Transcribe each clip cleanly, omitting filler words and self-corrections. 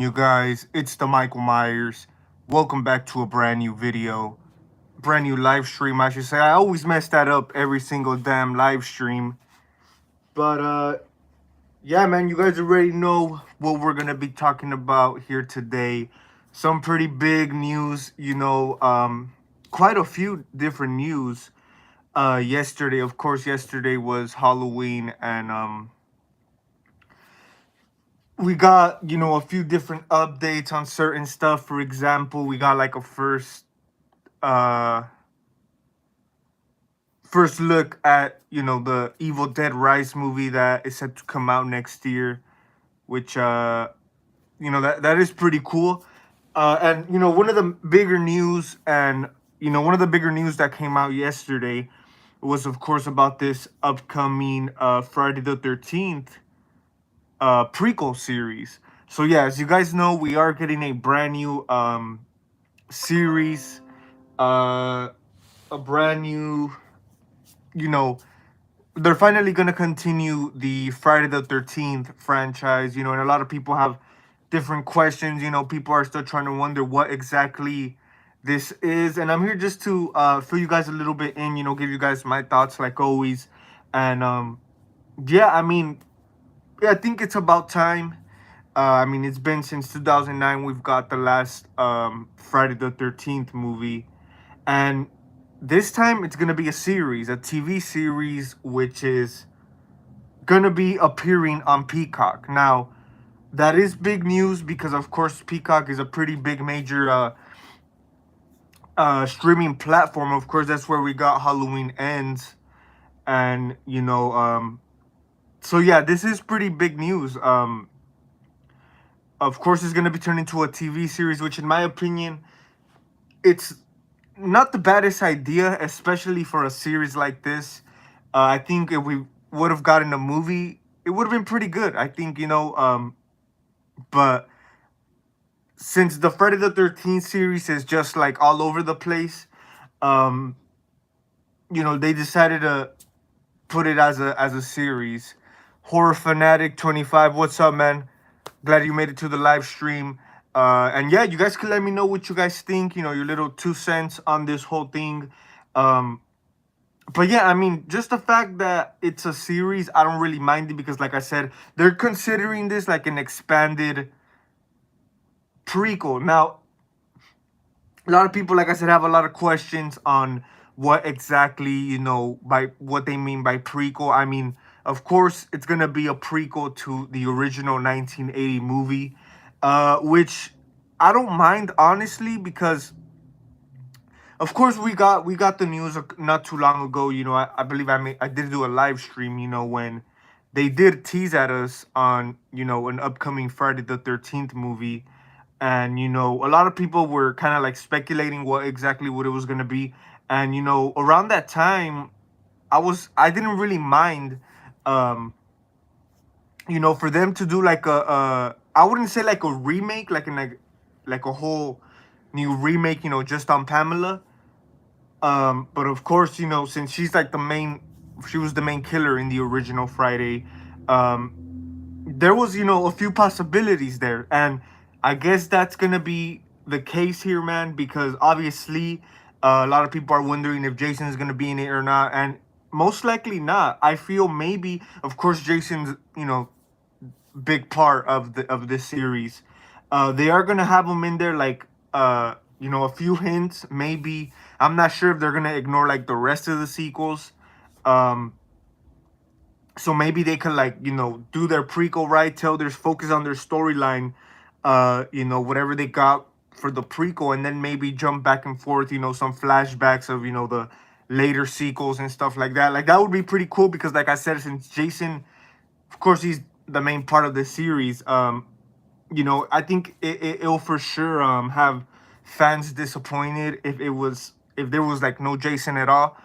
You guys, it's the Michael Myers. Welcome back to a brand new video, brand new live stream, I should say. I always mess that up every single damn live stream. But yeah, man, you guys already know what we're gonna be talking about here today. Some pretty big news, quite a few different news. Yesterday, of course, yesterday was Halloween, and we got a few different updates on certain stuff. For example, we got like a uh first look at the Evil Dead Rise movie that is set to come out next year, which that is pretty cool. And one of the bigger news, and one of the bigger news that came out yesterday was, of course, about this upcoming Friday the 13th prequel series. So yeah, as you guys know, we are getting a brand new series, uh a brand new, you know they're finally gonna continue the Friday the 13th franchise, and a lot of people have different questions. People are still trying to wonder what exactly this is, and I'm here just to fill you guys a little bit in, give you guys my thoughts like always. And yeah, I think it's about time. It's been since 2009 we've got the last Friday the 13th movie, and this time it's gonna be a series, a TV series, which is gonna be appearing on Peacock. Now, that is big news because, of course, Peacock is a pretty big major streaming platform. Of course, that's where we got Halloween Ends, and so yeah, this is pretty big news. Of course, it's gonna be turned into a TV series, which, in my opinion, it's not the baddest idea, especially for a series like this. I think if we would have gotten a movie, it would have been pretty good. I think, but since the Friday the 13th series is just like all over the place, um, they decided to put it as a series. Horror Fanatic 25, what's up, man? Glad you made it to the live stream. And yeah, you guys can let me know what you guys think, your little 2 cents on this whole thing. Um, but yeah, just the fact that it's a series, I don't really mind it because, like I said, they're considering this like an expanded prequel. Now, a lot of people, like I said, have a lot of questions on what exactly, by what they mean by prequel. Of course, it's gonna be a prequel to the original 1980 movie, which I don't mind, honestly, because of course we got the news not too long ago. I believe I did do a live stream. When they did tease at us on an upcoming Friday the 13th movie, and a lot of people were kind of like speculating what it was gonna be. And around that time, I didn't really mind, um, for them to do like a I wouldn't say like a remake, like a whole new remake, just on Pamela. But of course, since she was the main killer in the original Friday. Um, there was, a few possibilities there, and I guess that's gonna be the case here, man, because obviously, a lot of people are wondering if Jason is gonna be in it or not, and most likely not. I feel maybe, of course, Jason's, big part of this series. They are gonna have him in there, like, a few hints, maybe. I'm not sure if they're gonna ignore like the rest of the sequels. Um, so maybe they could, like, do their prequel right, tell their focus on their storyline, whatever they got for the prequel, and then maybe jump back and forth, some flashbacks of the later sequels and stuff like that. Like, that would be pretty cool because, like I said, since Jason, of course, he's the main part of the series. I think it'll for sure have fans disappointed if there was like no Jason at all.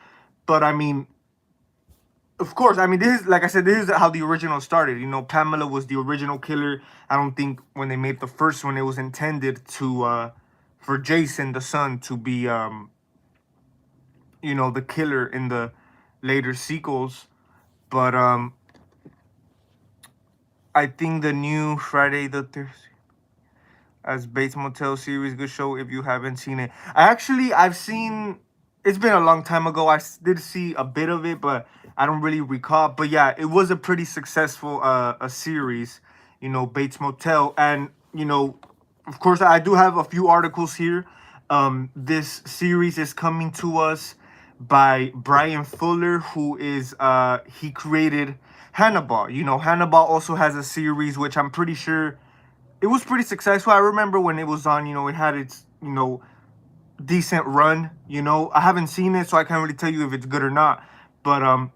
But of course, this is, like I said, this is how the original started. Pamela was the original killer. I don't think when they made the first one, it was intended to for Jason, the son, to be the killer in the later sequels. But I think the new Friday the 13th. as Bates Motel series. Good show if you haven't seen it. I've seen. It's been a long time ago. Did see a bit of it, but I don't really recall. But yeah, it was a pretty successful a series. You know, Bates Motel, and you know, of course, I do have a few articles here. This series is coming to us by Brian Fuller, who is he created Hannibal. You know, Hannibal also has a series which I'm pretty sure it was pretty successful. I remember when it was on, you know, it had its, you know, decent run. You know, I haven't seen it, so I can't really tell you if it's good or not. But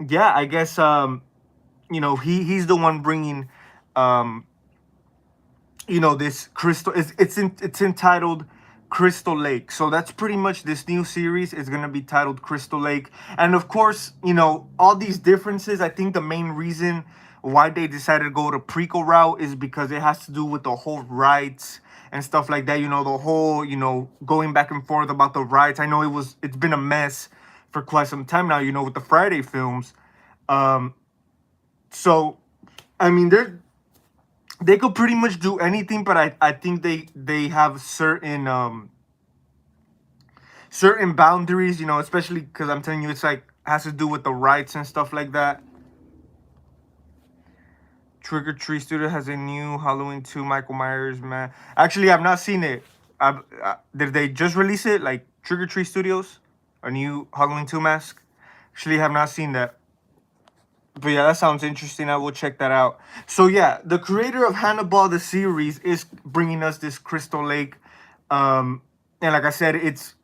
yeah, I guess you know, he's the one bringing um you know, this crystal. It's entitled Crystal Lake. So that's pretty much this new series is gonna be titled Crystal Lake. And of course, you know, all these differences. I think the main reason why they decided to go the prequel route is because it has to do with the whole rights and stuff like that. You know, the whole, you know, going back and forth about the rights. I know it's been a mess for quite some time now. You know, with the Friday films. Um, so I mean, they could pretty much do anything, but I think they have certain boundaries, you know, especially because I'm telling you, it's like has to do with the rights and stuff like that. Trick or Treat Studio has a new Halloween 2 Michael Myers, man. Actually, I've not seen it. Did they just release it, like Trick or Treat Studios, a new Halloween 2 mask? Actually, have not seen that. But yeah, that sounds interesting. I will check that out. So yeah, the creator of Hannibal the series is bringing us this Crystal Lake, and like I said, it's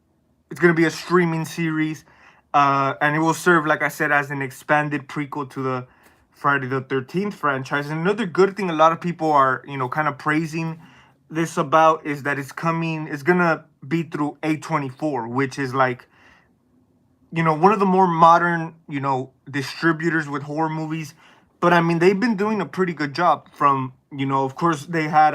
gonna be a streaming series, and it will serve, like I said, as an expanded prequel to the Friday the 13th franchise. And another good thing a lot of people are, you know, kind of praising this about is that it's coming. It's gonna be through A24, which is like, you know, one of the more modern, you know, distributors with horror movies. But I mean, they've been doing a pretty good job. From, you know, of course, they had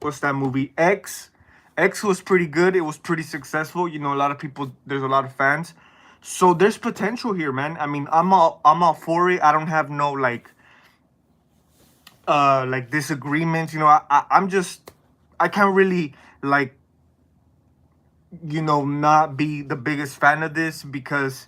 what's that movie, X. X was pretty good. It was pretty successful. You know, a lot of people, there's a lot of fans. So there's potential here, man. I mean, I'm all for it. I don't have no like disagreements. You know, I'm just, I can't really like, you know, not be the biggest fan of this because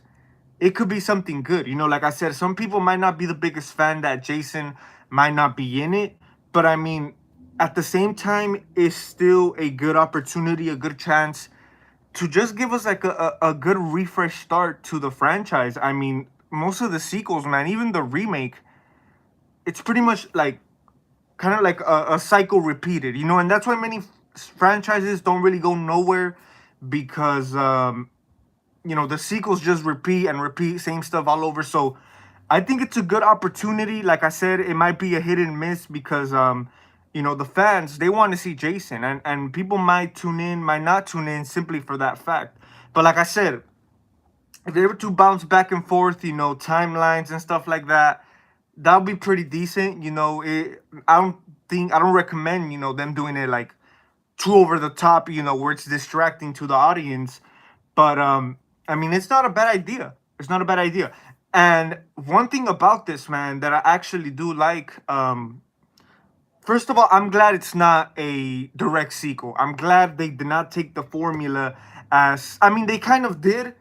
it could be something good. You know, like I said, some people might not be the biggest fan, that Jason might not be in it. But I mean, at the same time, it's still a good opportunity, a good chance to just give us like a good refresh start to the franchise. I mean, most of the sequels, man, even the remake, it's pretty much like kind of like a cycle repeated, you know, and that's why many franchises don't really go nowhere because you know, the sequels just repeat and repeat, same stuff all over. So I think it's a good opportunity. Like I said, it might be a hit and miss because you know, the fans, they want to see Jason, and people might tune in, might not tune in simply for that fact. But like I said, if they were to bounce back and forth, you know, timelines and stuff like that, that'll be pretty decent. You know, I don't recommend, you know, them doing it like too over the top, you know, where it's distracting to the audience. But I mean, it's not a bad idea. It's not a bad idea. And one thing about this, man, that I actually do like, first of all, I'm glad it's not a direct sequel. I'm glad they did not take the formula as, I mean, they kind of did,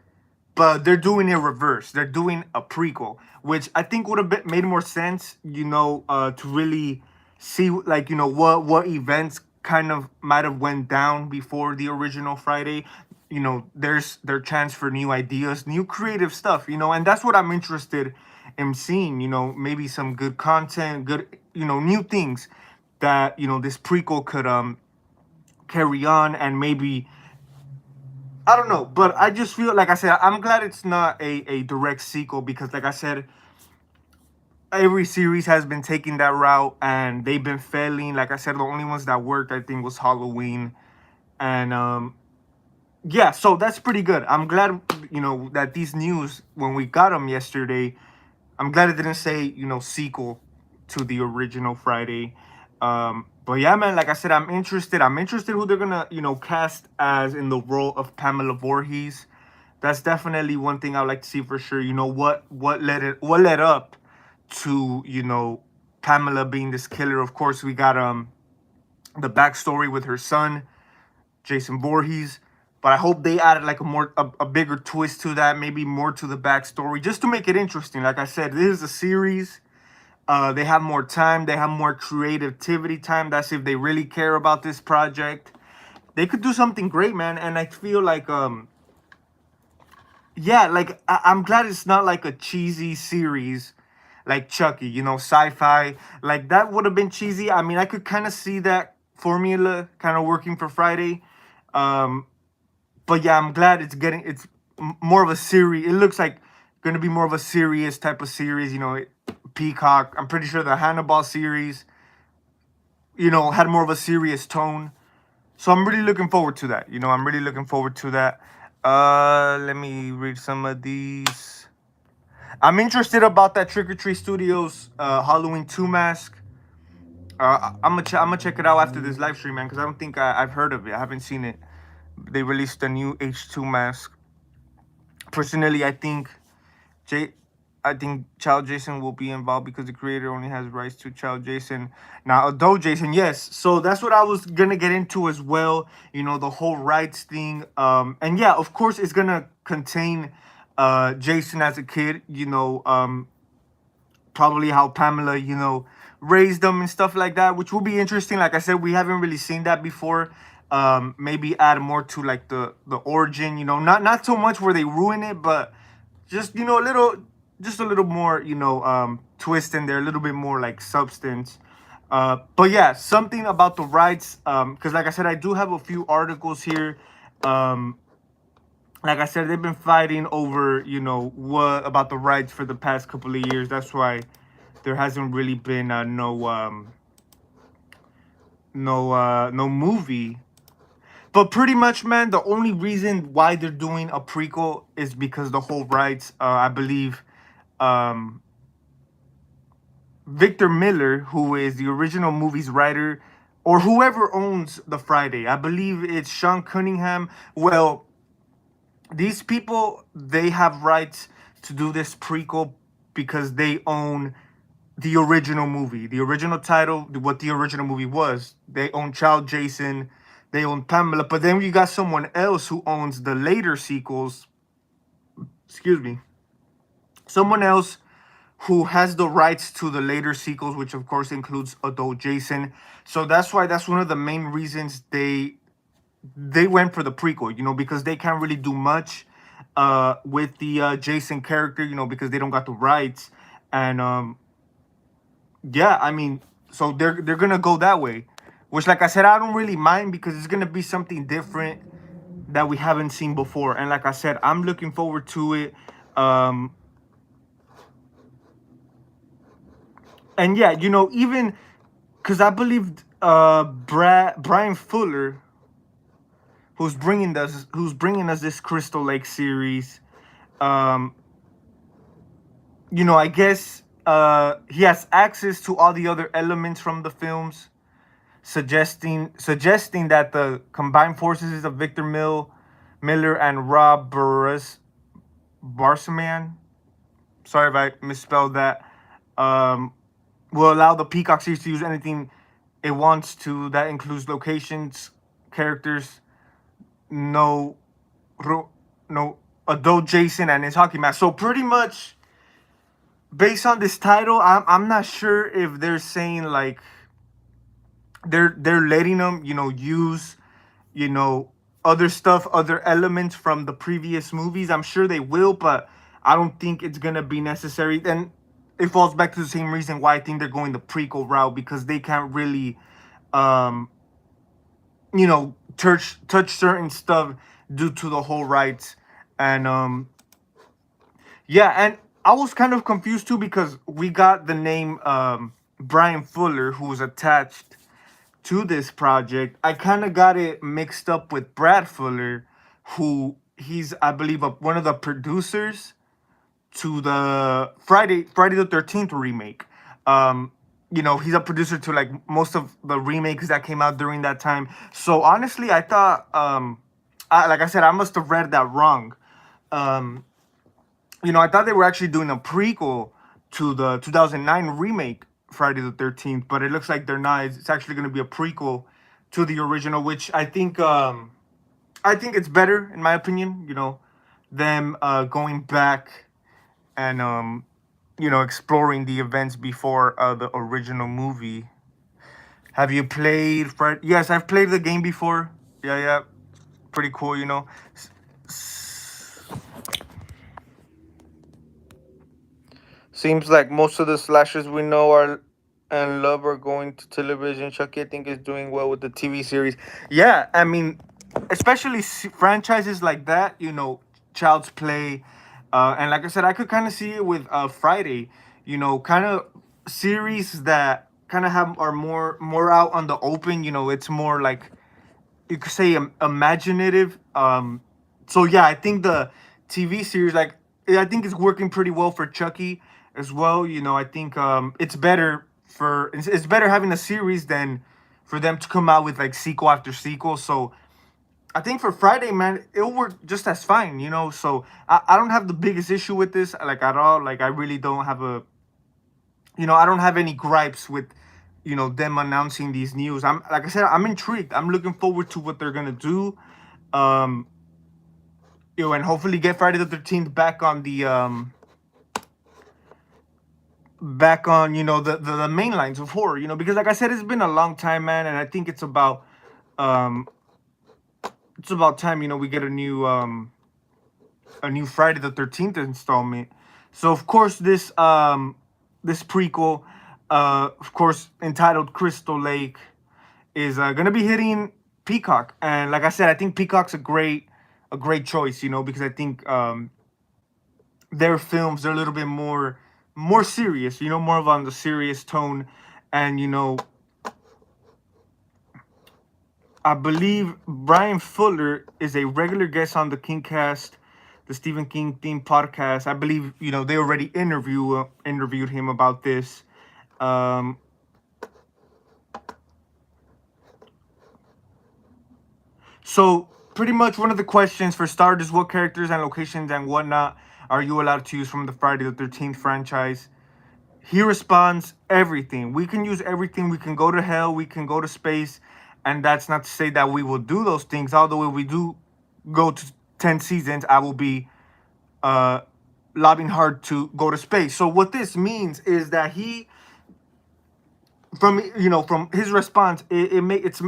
but they're doing it reverse. They're doing a prequel, which I think would have made more sense, you know, to really see, like, you know, what events kind of might have went down before the original Friday. You know, there's their chance for new ideas, new creative stuff, you know, and that's what I'm interested in seeing. You know, maybe some good content, good, you know, new things that, you know, this prequel could carry on, and maybe, I don't know, but I just feel, like I said, I'm glad it's not a direct sequel because, like I said, every series has been taking that route and they've been failing. Like I said, the only ones that worked, I think, was Halloween, and yeah, so that's pretty good. I'm glad, you know, that these news, when we got them yesterday, I'm glad it didn't say, you know, sequel to the original Friday. But yeah, man, like I said, I'm interested. I'm interested who they're gonna, you know, cast as in the role of Pamela Voorhees. That's definitely one thing I'd like to see for sure. You know, what led up to, you know, Pamela being this killer. Of course, we got the backstory with her son, Jason Voorhees. But I hope they added like a bigger twist to that, maybe more to the backstory, just to make it interesting. Like I said, this is a series. They have more time. They have more creativity time. That's if they really care about this project. They could do something great, man. And I feel like yeah, like I'm glad it's not like a cheesy series like Chucky, you know, sci-fi. Like that would have been cheesy. I mean, I could kind of see that formula kind of working for Friday. Um, but yeah, I'm glad it's more of a series. It looks like gonna be more of a serious type of series, you know. Peacock. I'm pretty sure the Hannibal series, you know, had more of a serious tone. So I'm really looking forward to that. You know, I'm really looking forward to that. Let me read some of these. I'm interested about that Trick or Treat Studios Halloween 2 mask. I'm gonna check it out after this live stream, man, because I don't think I've heard of it. I haven't seen it. They released a new H2 mask. Personally, J I think Child Jason will be involved because the creator only has rights to Child Jason. Now, adult Jason, yes. So that's what I was gonna get into as well. You know, the whole rights thing. And yeah, of course, it's gonna contain Jason as a kid. You know, probably how Pamela, you know, raised them and stuff like that, which will be interesting. Like I said, we haven't really seen that before. Maybe add more to like the origin. You know, not so much where they ruin it, but just, you know, just a little more, you know, twist in there, a little bit more like substance. But yeah, something about the rights, because like I said, I do have a few articles here. Like I said, they've been fighting over, you know, what about the rights for the past couple of years. That's why there hasn't really been no movie. But pretty much, man, the only reason why they're doing a prequel is because the whole rights. I believe um, Victor Miller, who is the original movie's writer, or whoever owns the Friday. I believe it's Sean Cunningham. Well, these people, they have rights to do this prequel because they own the original movie, the original title, what the original movie was. They own Child Jason, they own Pamela, but then you got someone else who owns the later sequels. Excuse me. Someone else who has the rights to the later sequels, which of course includes adult Jason. So that's why that's one of the main reasons they went for the prequel, you know, because they can't really do much with the Jason character, you know, because they don't got the rights. And yeah, I mean, so they're gonna go that way, which, like I said, I don't really mind because it's gonna be something different that we haven't seen before. And like I said, I'm looking forward to it. And yeah, you know, even because I believe Brian Fuller, who's bringing us this Crystal Lake series, um, you know, I guess he has access to all the other elements from the films, suggesting that the combined forces of Miller and Rob Barsaman, sorry if I misspelled that, um, will allow the Peacock series to use anything it wants to. That includes locations, characters, no, no adult Jason and his hockey mask. So pretty much, based on this title, I'm not sure if they're saying like they're letting them, you know, use, you know, other stuff, other elements from the previous movies. I'm sure they will, but I don't think it's gonna be necessary. And it falls back to the same reason why I think they're going the prequel route, because they can't really, um, you know, touch certain stuff due to the whole rights. And yeah, and I was kind of confused too because we got the name Brian Fuller, who was attached to this project. I kind of got it mixed up with Brad Fuller, who he's, I believe, one of the producers to the Friday the 13th remake. You know, he's a producer to like most of the remakes that came out during that time. So honestly, I thought, like I said, I must have read that wrong. Um, you know, I thought they were actually doing a prequel to the 2009 remake Friday the 13th, but it looks like they're not. It's actually going to be a prequel to the original, which I think it's better in my opinion. You know, them going back and you know, exploring the events before the original movie. Have you played Fred? Yes, I've played the game before. Yeah, yeah, pretty cool. You know, seems like most of the slashers we know are and love are going to television. Chucky, I think, is doing well with the TV series. Yeah, I mean, especially franchises like that. You know, Child's Play, and like I said, I could kind of see it with Friday. You know, kind of series that kind of have are more out on the open. You know, it's more like you could say imaginative. So yeah, I think the TV series, like, I think it's working pretty well for Chucky as well. You know, I think it's better for it's better having a series than for them to come out with like sequel after sequel. So I think for Friday, man, it'll work just as fine. You know, so I don't have the biggest issue with this like at all. Like I really don't have a, you know, I don't have any gripes with, you know, them announcing these news. I'm, like I said, I'm intrigued. I'm looking forward to what they're gonna do. Um, you know, and hopefully get Friday the 13th back on the back on, you know, the main lines of horror. You know, because like I said, it's been a long time, man, and I think um it's about time, you know, we get a new Friday the 13th installment. So of course this prequel, of course entitled Crystal Lake, is gonna be hitting Peacock, and like I said, I think Peacock's a great choice, you know, because I think their films are a little bit more serious, you know, more of on the serious tone, and you know, I believe Brian Fuller is a regular guest on the Kingcast, the Stephen King themed podcast. I believe, you know, they already interviewed him about this. Um, So pretty much one of the questions for starters: what characters and locations and whatnot are you allowed to use from the Friday the 13th franchise? He responds, everything. We can use everything. We can go to hell. We can go to space. And that's not to say that we will do those things. Although if we do go to 10 seasons, I will be uh, lobbying hard to go to space. So what this means is that he, from, you know, from his response, it's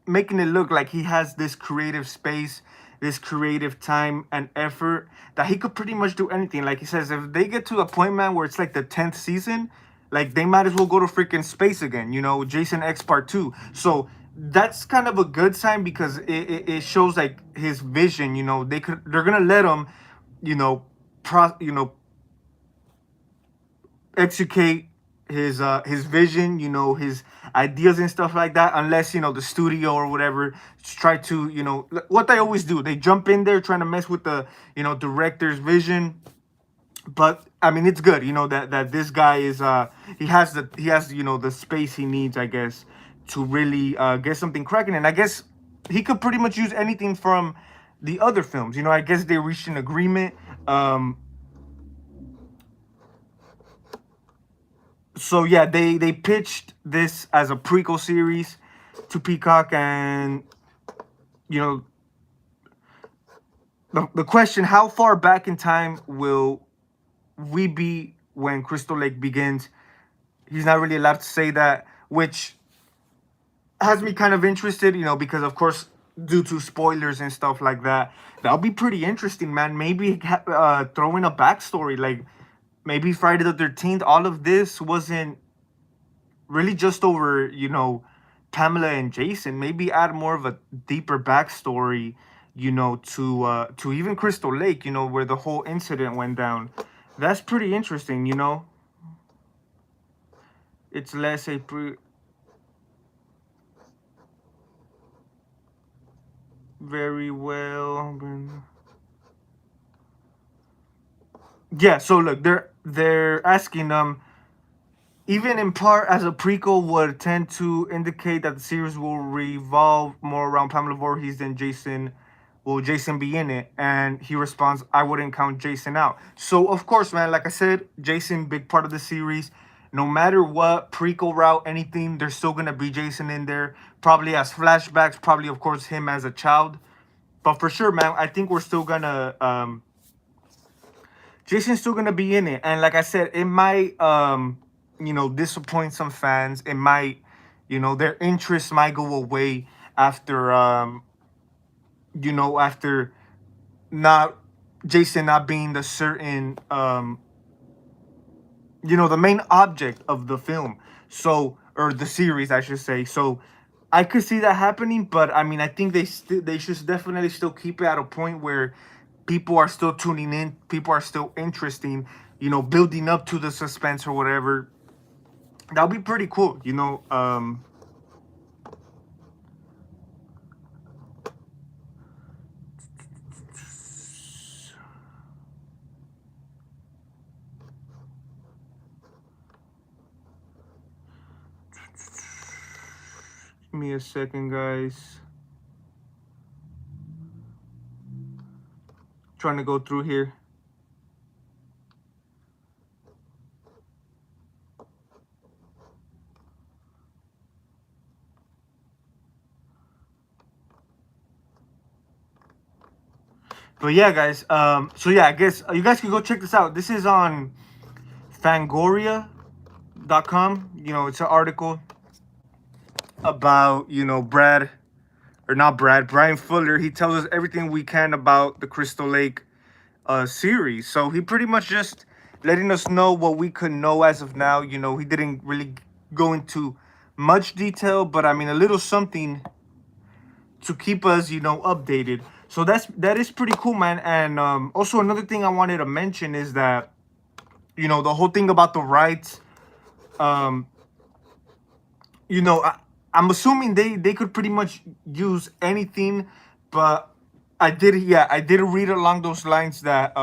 making it look like he has this creative space, this creative time and effort, that he could pretty much do anything. Like he says, if they get to a point, man, where it's like the 10th season, like they might as well go to freaking space again, you know, Jason X Part 2. So that's kind of a good sign, because it shows like his vision. You know, they're gonna let him, you know, you know, execute his vision, you know, his ideas and stuff like that, unless, you know, the studio or whatever try to, you know, what they always do, they jump in there trying to mess with the, you know, director's vision. But I mean, it's good, you know, that this guy is he has, you know, the space he needs, I guess, to really get something cracking. And I guess he could pretty much use anything from the other films. You know, I guess they reached an agreement. So yeah, they pitched this as a prequel series to Peacock, and you know, the question: how far back in time will we be when Crystal Lake begins? He's not really allowed to say that, which has me kind of interested, you know, because of course, due to spoilers and stuff like that, that'll be pretty interesting, man. Maybe throw in a backstory, like maybe Friday the 13th. All of this wasn't really just over, you know, Pamela and Jason. Maybe add more of a deeper backstory, you know, to even Crystal Lake, you know, where the whole incident went down. That's pretty interesting, you know. It's less a very well. Yeah, so look, they're asking even in part as a prequel would tend to indicate that the series will revolve more around Pamela Voorhees than Jason. Will Jason be in it? And he responds, I wouldn't count Jason out. So of course, man, like I said, Jason, big part of the series. no matter what prequel route, anything, there's still gonna be Jason in there. Probably as flashbacks, probably of course him as a child. But for sure, man, I think we're still gonna Jason's still gonna be in it. And like I said, it might disappoint some fans. It might, their interest might go away after after not Jason not being the certain the main object of the film. So, or the series I should say. So I could see that happening, but I mean I think they should definitely still keep it at a point where people are still tuning in, people are still interesting, building up to the suspense or whatever. That'll be pretty cool. Give me a second, guys. Trying to go through here. But yeah, guys. So yeah, I guess you guys can go check this out. This is on Fangoria.com. It's an article about Brad, or not Brad, Brian Fuller. He tells us everything we can about the Crystal Lake series. So he pretty much just letting us know what we could know as of now. He didn't really go into much detail, but I mean a little something to keep us, updated. So that is pretty cool, man. And also another thing I wanted to mention is that the whole thing about the rights. Um, I'm assuming they could pretty much use anything, but I did read along those lines that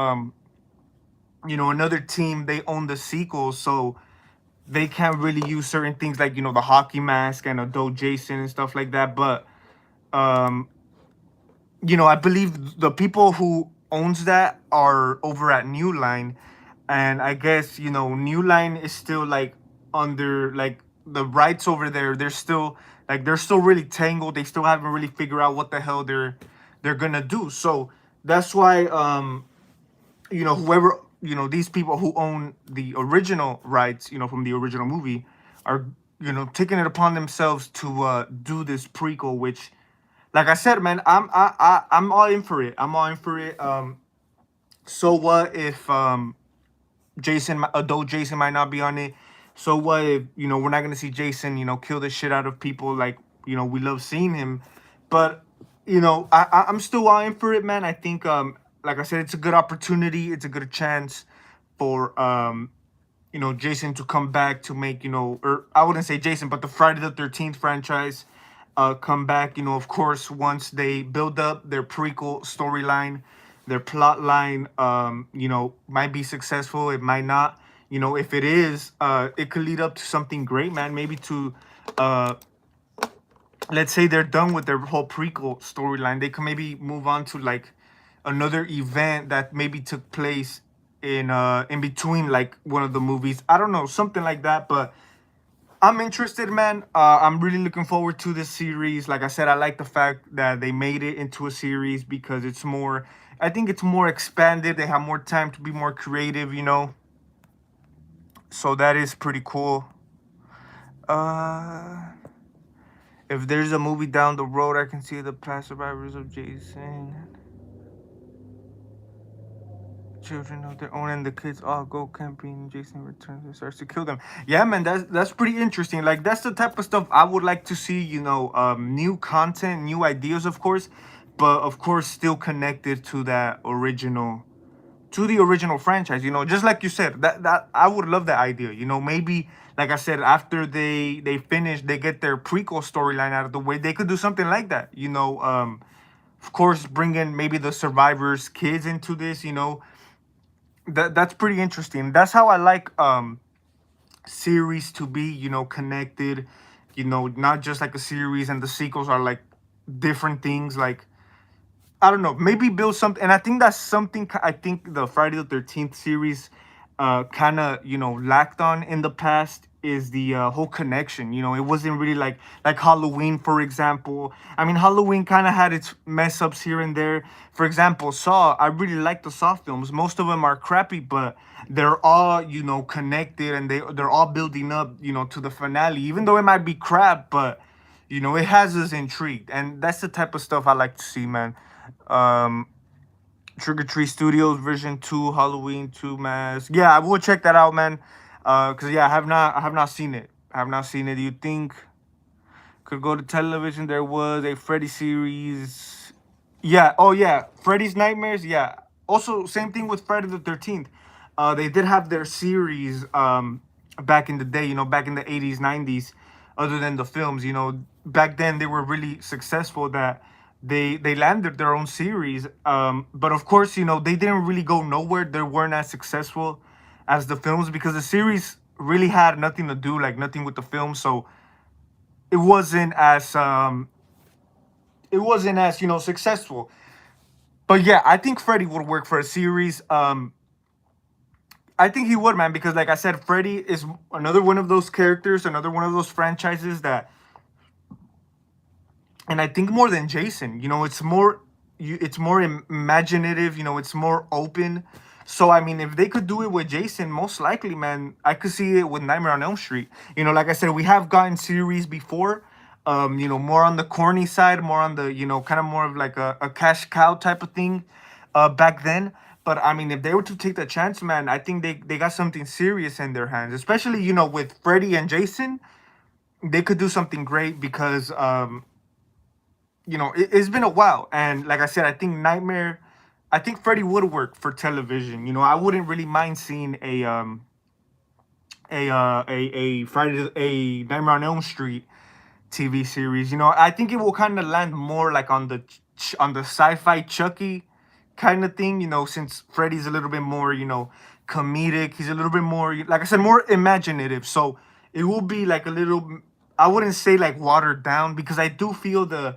another team, they own the sequel, so they can't really use certain things like the hockey mask and adult Jason and stuff like that. But um I believe the people who owns that are over at New Line, and I guess New Line is still like under like the rights over there. They're still really tangled. They still haven't really figured out what the hell they're gonna do. So that's why whoever these people who own the original rights from the original movie are taking it upon themselves to do this prequel, which like I said, man, I'm all in for it. I'm all in for it. So what if adult Jason might not be on it? So what if we're not gonna see Jason kill the shit out of people like we love seeing him? But I'm still all in for it, man. I think like I said, it's a good opportunity. It's a good chance for Jason to come back to make or I wouldn't say Jason, but the Friday the 13th franchise come back. Of course, once they build up their prequel storyline, their plot line, might be successful. It might not. If it is, it could lead up to something great, man. Maybe to let's say they're done with their whole prequel storyline, they can maybe move on to like another event that maybe took place in between like one of the movies. I don't know, something like that. But I'm interested, man. I'm really looking forward to this series. Like I said, I like the fact that they made it into a series because it's more, I think it's more expanded. They have more time to be more creative. So that is pretty cool. Uh, if there's a movie down the road, I can see the past survivors of Jason. Children of their own and the kids all go camping. Jason returns and starts to kill them. Yeah, man, that's pretty interesting. Like that's the type of stuff I would like to see. New content, new ideas, of course, but of course still connected to the original franchise. Just like you said, that I would love that idea. Maybe like I said, after they finish, they get their prequel storyline out of the way. They could do something like that. Of course, bring in maybe the survivors' kids into this. That's pretty interesting. That's how I like series to be, connected, not just like a series and the sequels are like different things. Like I don't know, maybe build something. And I think that's something I think the Friday the 13th series kind of lacked on in the past is the whole connection. It wasn't really like Halloween, for example. I mean, Halloween kind of had its mess ups here and there. For example, Saw, I really like the Saw films. Most of them are crappy, but they're all connected, and they're all building up to the finale, even though it might be crap. But it has us intrigued, and that's the type of stuff I like to see, man. um Trick or Treat Studios version 2, Halloween 2 mask. Yeah, I will check that out, man. Cause yeah, I have not seen it. I have not seen it. Do you think could go to television? There was a Freddy series. Yeah. Oh yeah. Freddy's Nightmares. Yeah. Also, same thing with Friday the 13th. They did have their series back in the day. Back in the 80s, 90s. Other than the films, back then they were really successful. That they landed their own series. But of course, they didn't really go nowhere. They weren't as successful as the films because the series really had nothing to do, like nothing with the film. So it wasn't as successful. But yeah, I think Freddy would work for a series. I think he would, man, because like I said, Freddy is another one of those characters, another one of those franchises that, and I think more than Jason, it's more imaginative, it's more open. So I mean, if they could do it with Jason, most likely, man, I could see it with Nightmare on Elm Street. Like I said, we have gotten series before, more on the corny side, more on the, kind of more of like a cash cow type of thing, back then. But I mean, if they were to take the chance, man, I think they got something serious in their hands, especially, with Freddy and Jason. They could do something great because it's been a while, and like I said, I think Freddy would work for television. I wouldn't really mind seeing a Friday, a Nightmare on Elm Street TV series. I think it will kind of land more like on the sci-fi Chucky kind of thing. Since Freddy's a little bit more comedic, he's a little bit more, like I said, more imaginative. So it will be like a little. I wouldn't say like watered down, because I do feel the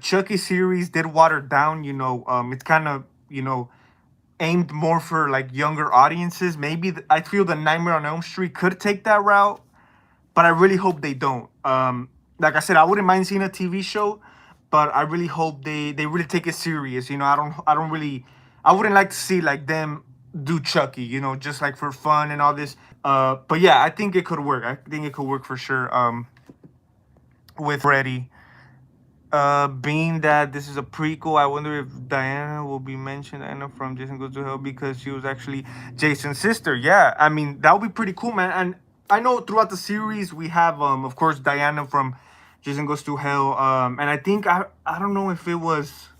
Chucky series did water down. It's kind of aimed more for like younger audiences. Maybe I feel the Nightmare on Elm Street could take that route, but I really hope they don't. Like I said, I wouldn't mind seeing a TV show, but I really hope they really take it serious. I don't really, I wouldn't like to see like them do Chucky, just like for fun and all this. But yeah, I think it could work. I think it could work for sure. With Freddy. Being that this is a prequel, I wonder if Diana will be mentioned. Diana from Jason Goes to Hell, because she was actually Jason's sister. Yeah, I mean that would be pretty cool, man. And I know throughout the series we have, of course, Diana from Jason Goes to Hell. And I think I don't know if it was,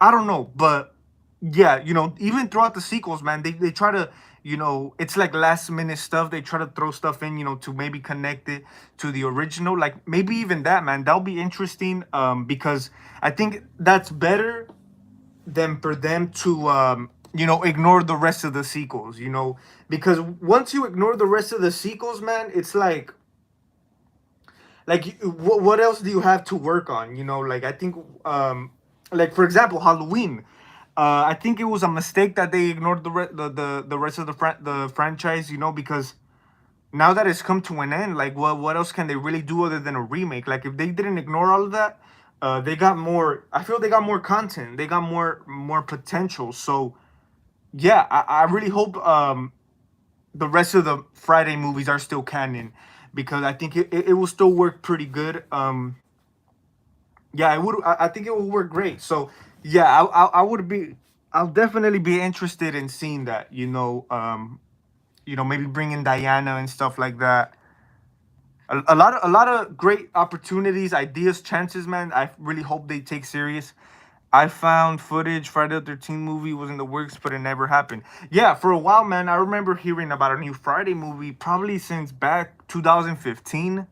I don't know, but yeah, even throughout the sequels, man, they try to, it's like last minute stuff. They try to throw stuff in, to maybe connect it to the original. Like maybe even that, man, that'll be interesting. Because I think that's better than for them to, ignore the rest of the sequels. Because once you ignore the rest of the sequels, man, it's like what else do you have to work on? Like I think, like for example, Halloween. I think it was a mistake that they ignored the rest of the franchise. Because now that it's come to an end, like what else can they really do other than a remake? Like if they didn't ignore all of that, they got more. I feel they got more content. They got more potential. So yeah, I really hope the rest of the Friday movies are still canon, because I think it will still work pretty good. Yeah, it would. I think it will work great. So yeah, I would be. I'll definitely be interested in seeing that. Maybe bringing Diana and stuff like that. A lot of great opportunities, ideas, chances, man. I really hope they take serious. I found footage Friday the 13th movie was in the works, but it never happened. Yeah, for a while, man. I remember hearing about a new Friday movie probably since back 2015.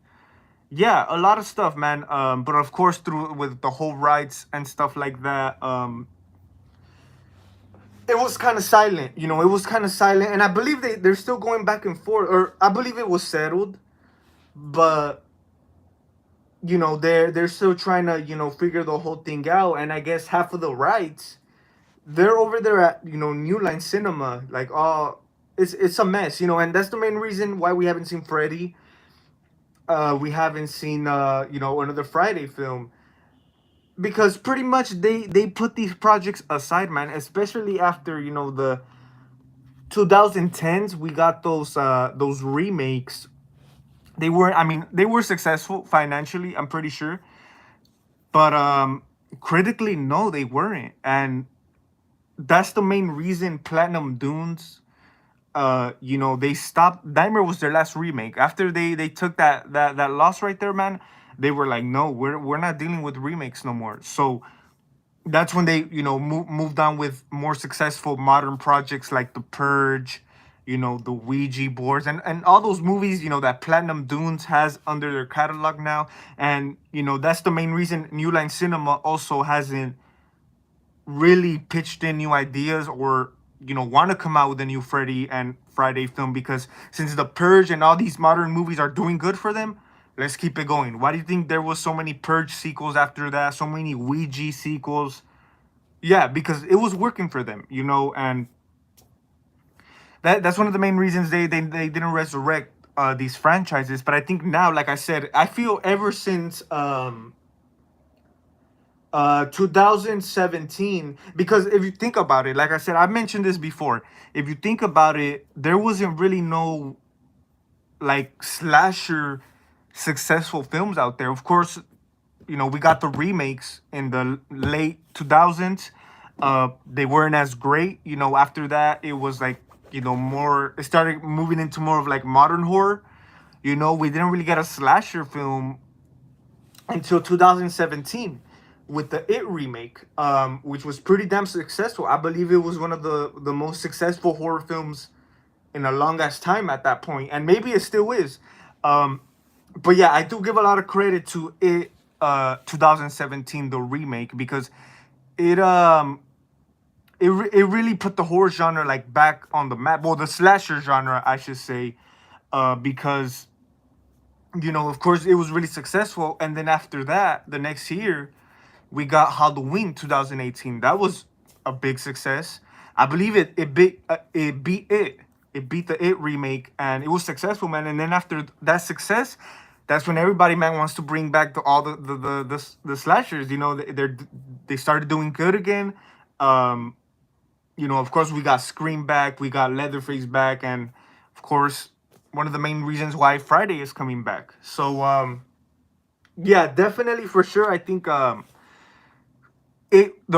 Yeah, a lot of stuff, man. But of course, through with the whole rights and stuff like that, it was kind of silent. It was kind of silent, and I believe they're still going back and forth, or I believe it was settled, but they're still trying to figure the whole thing out. And I guess half of the rights they're over there at New Line Cinema, like, oh. it's a mess, you know, and that's the main reason why we haven't seen Freddy. We haven't seen you know, another Friday film, because pretty much they put these projects aside, man. Especially after, you know, the 2010s, we got those remakes. They were, I mean, they were successful financially, I'm pretty sure, but critically, no, they weren't, and that's the main reason Platinum Dunes, you know, they stopped. Nightmare was their last remake. After they took that loss right there, man, they were like, no, we're not dealing with remakes no more. So that's when they, you know, moved on with more successful modern projects like The Purge, you know, the Ouija boards, and all those movies, you know, that Platinum Dunes has under their catalog now. And you know, that's the main reason New Line Cinema also hasn't really pitched in new ideas, or you know, want to come out with a new Freddy and Friday film, because since The Purge and all these modern movies are doing good for them, let's keep it going. Why do you think there was so many Purge sequels after that, so many Ouija sequels? Yeah, because it was working for them, you know, and that's one of the main reasons they didn't resurrect these franchises. But I think now, like I said, I feel ever since 2017, because if you think about it, like I said, I've mentioned this before, if you think about it, there wasn't really no like slasher successful films out there. Of course, you know, we got the remakes in the late 2000s. They weren't as great, you know. After that, it was like, you know, more, it started moving into more of like modern horror. You know, we didn't really get a slasher film until 2017 with the It remake, which was pretty damn successful. I believe it was one of the most successful horror films in a long ass time at that point, and maybe it still is. Um, but yeah, I do give a lot of credit to It 2017, the remake, because it it really put the horror genre like back on the map. Well, the slasher genre, I should say, because you know, of course, it was really successful. And then after that, the next year, we got Halloween 2018. That was a big success. I believe it beat the It remake, and it was successful, man. And then after that success, that's when everybody, man, wants to bring back all the slashers. You know, they started doing good again. Um, you know, of course, we got Scream back, we got Leatherface back, and of course, one of the main reasons why Friday is coming back. So yeah, definitely for sure. I think the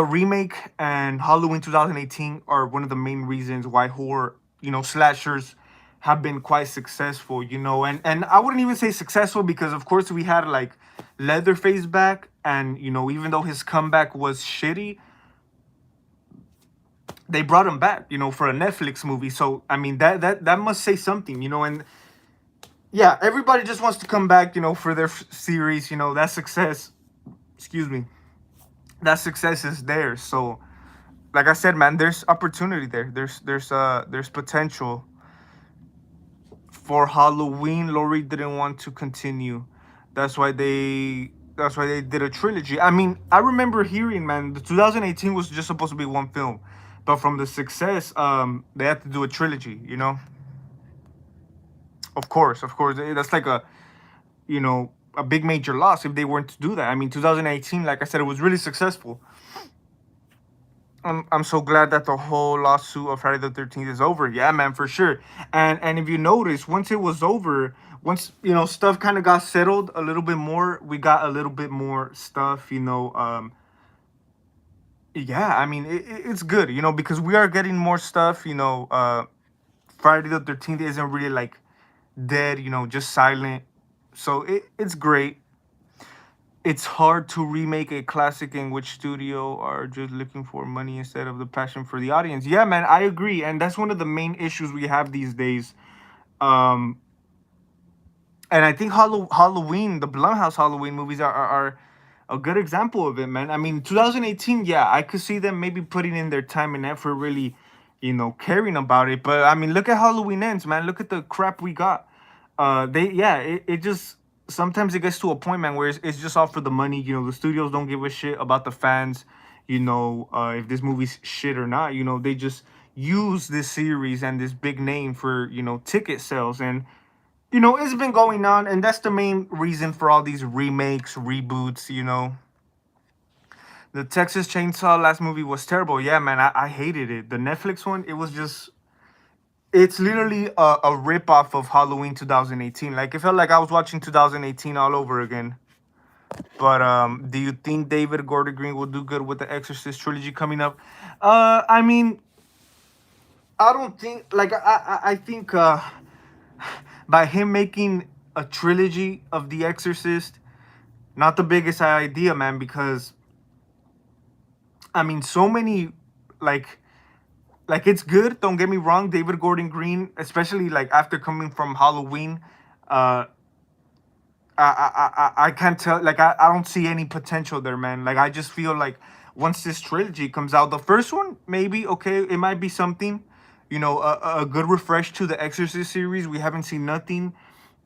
remake and Halloween 2018 are one of the main reasons why horror, you know, slashers have been quite successful, you know. And I wouldn't even say successful, because of course we had like Leatherface back, and you know, even though his comeback was shitty, they brought him back, you know, for a Netflix movie. So I mean, that must say something, you know. And yeah, everybody just wants to come back, you know, for their series, you know. That success, excuse me, that success is there. So like I said, man, there's opportunity there. There's potential for Halloween. Lori didn't want to continue. That's why they did a trilogy. I mean, I remember hearing, man, the 2018 was just supposed to be one film, but from the success, they had to do a trilogy. You know, of course, that's like a, you know, a big major loss if they weren't to do that. I mean, 2018, like I said, it was really successful. I'm so glad that the whole lawsuit of Friday the 13th is over. Yeah, man, for sure. And if you notice, once it was over, once, you know, stuff kind of got settled a little bit more, we got a little bit more stuff, you know. Yeah, I mean, it's good, you know, because we are getting more stuff, you know. Friday the 13th isn't really like dead, you know, just silent. So it's great. It's hard to remake a classic in which studio are just looking for money instead of the passion for the audience. Yeah, man, I agree, and that's one of the main issues we have these days. Um, and I think Halloween, the Blumhouse Halloween movies are a good example of it, man. I mean, 2018, yeah, I could see them maybe putting in their time and effort, really, you know, caring about it. But I mean, look at Halloween Ends, man. Look at the crap we got. It just sometimes it gets to a point, man, where it's just all for the money. You know, the studios don't give a shit about the fans. You know, if this movie's shit or not. You know, they just, use this series and this big name for, ticket sales. And it's been going on, and that's the main reason for all these remakes, reboots. The Texas Chainsaw last movie was terrible. Yeah, man, I hated it. The Netflix one, it was just, it's literally a rip off of Halloween 2018. Like, it felt like I was watching 2018 all over again. But do you think David Gordon Green will do good with the Exorcist trilogy coming up? I mean, I don't think, like, I think by him making a trilogy of The Exorcist, not the biggest idea, man, because I mean, so many, like, it's good. Don't get me wrong, David Gordon Green, especially like after coming from Halloween, uh, I can't tell. Like, I don't see any potential there, man. Like, I just feel like once this trilogy comes out, the first one maybe okay, it might be something, a good refresh to the Exorcist series. We haven't seen nothing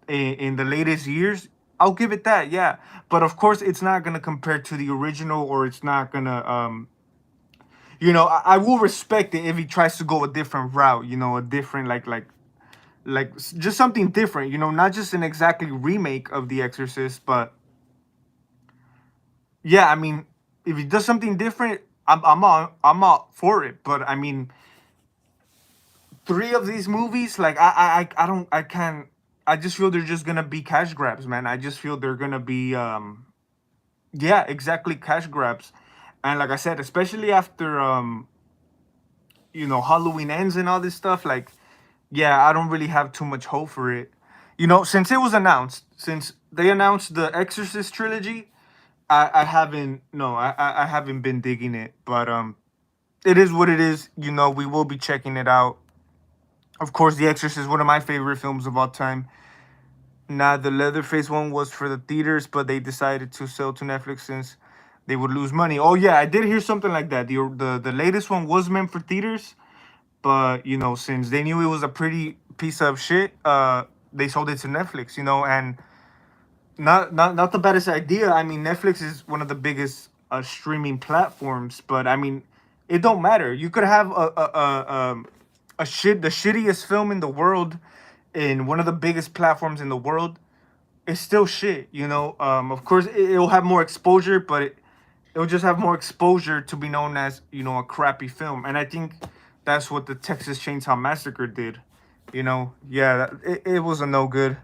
in the latest years. I'll give it that, yeah. But of course, it's not gonna compare to the original, or it's not gonna I will respect it if he tries to go a different route, a different, just something different, not just an exactly remake of The Exorcist, but yeah, I mean, if he does something different, I'm all for it. But I mean, three of these movies, like, I don't, I can't. I just feel they're just gonna be cash grabs, man. I just feel they're gonna be yeah, exactly, cash grabs. And like I said, especially after Halloween ends and all this stuff, like, yeah, I don't really have too much hope for it. Since it was announced, since they announced the Exorcist trilogy, I haven't, no, I haven't been digging it. But it is what it is. We will be checking it out. Of course, The Exorcist is one of my favorite films of all time. Now, the Leatherface one was for the theaters, but they decided to sell to Netflix since they would lose money. Oh yeah, I did hear something like that. The latest one was meant for theaters, but since they knew it was a pretty piece of shit, they sold it to Netflix. And not the baddest idea. I mean, Netflix is one of the biggest streaming platforms, but I mean, it don't matter. You could have the shittiest film in the world in one of the biggest platforms in the world. It's still shit. Of course, it'll have more exposure, but it'll just have more exposure to be known as, a crappy film. And I think that's what the Texas Chainsaw Massacre did. Yeah, it was a no good.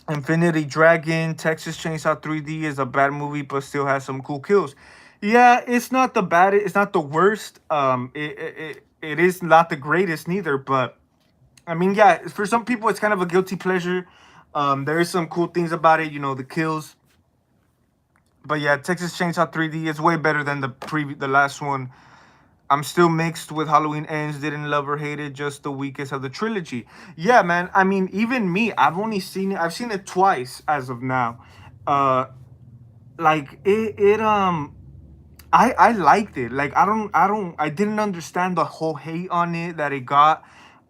Infinity Dragon, Texas Chainsaw 3D is a bad movie, but still has some cool kills. Yeah, it's not the bad. It's not the worst. It is not the greatest neither. But I mean, yeah, for some people, it's kind of a guilty pleasure. There is some cool things about it. The kills. But yeah, Texas Chainsaw 3D is way better than the last one. I'm still mixed with Halloween Ends. Didn't love or hate it. Just the weakest of the trilogy. Yeah, man. I mean, even me, I've seen it twice as of now. Uh, like it. I liked it. Like, I didn't understand the whole hate on it that it got.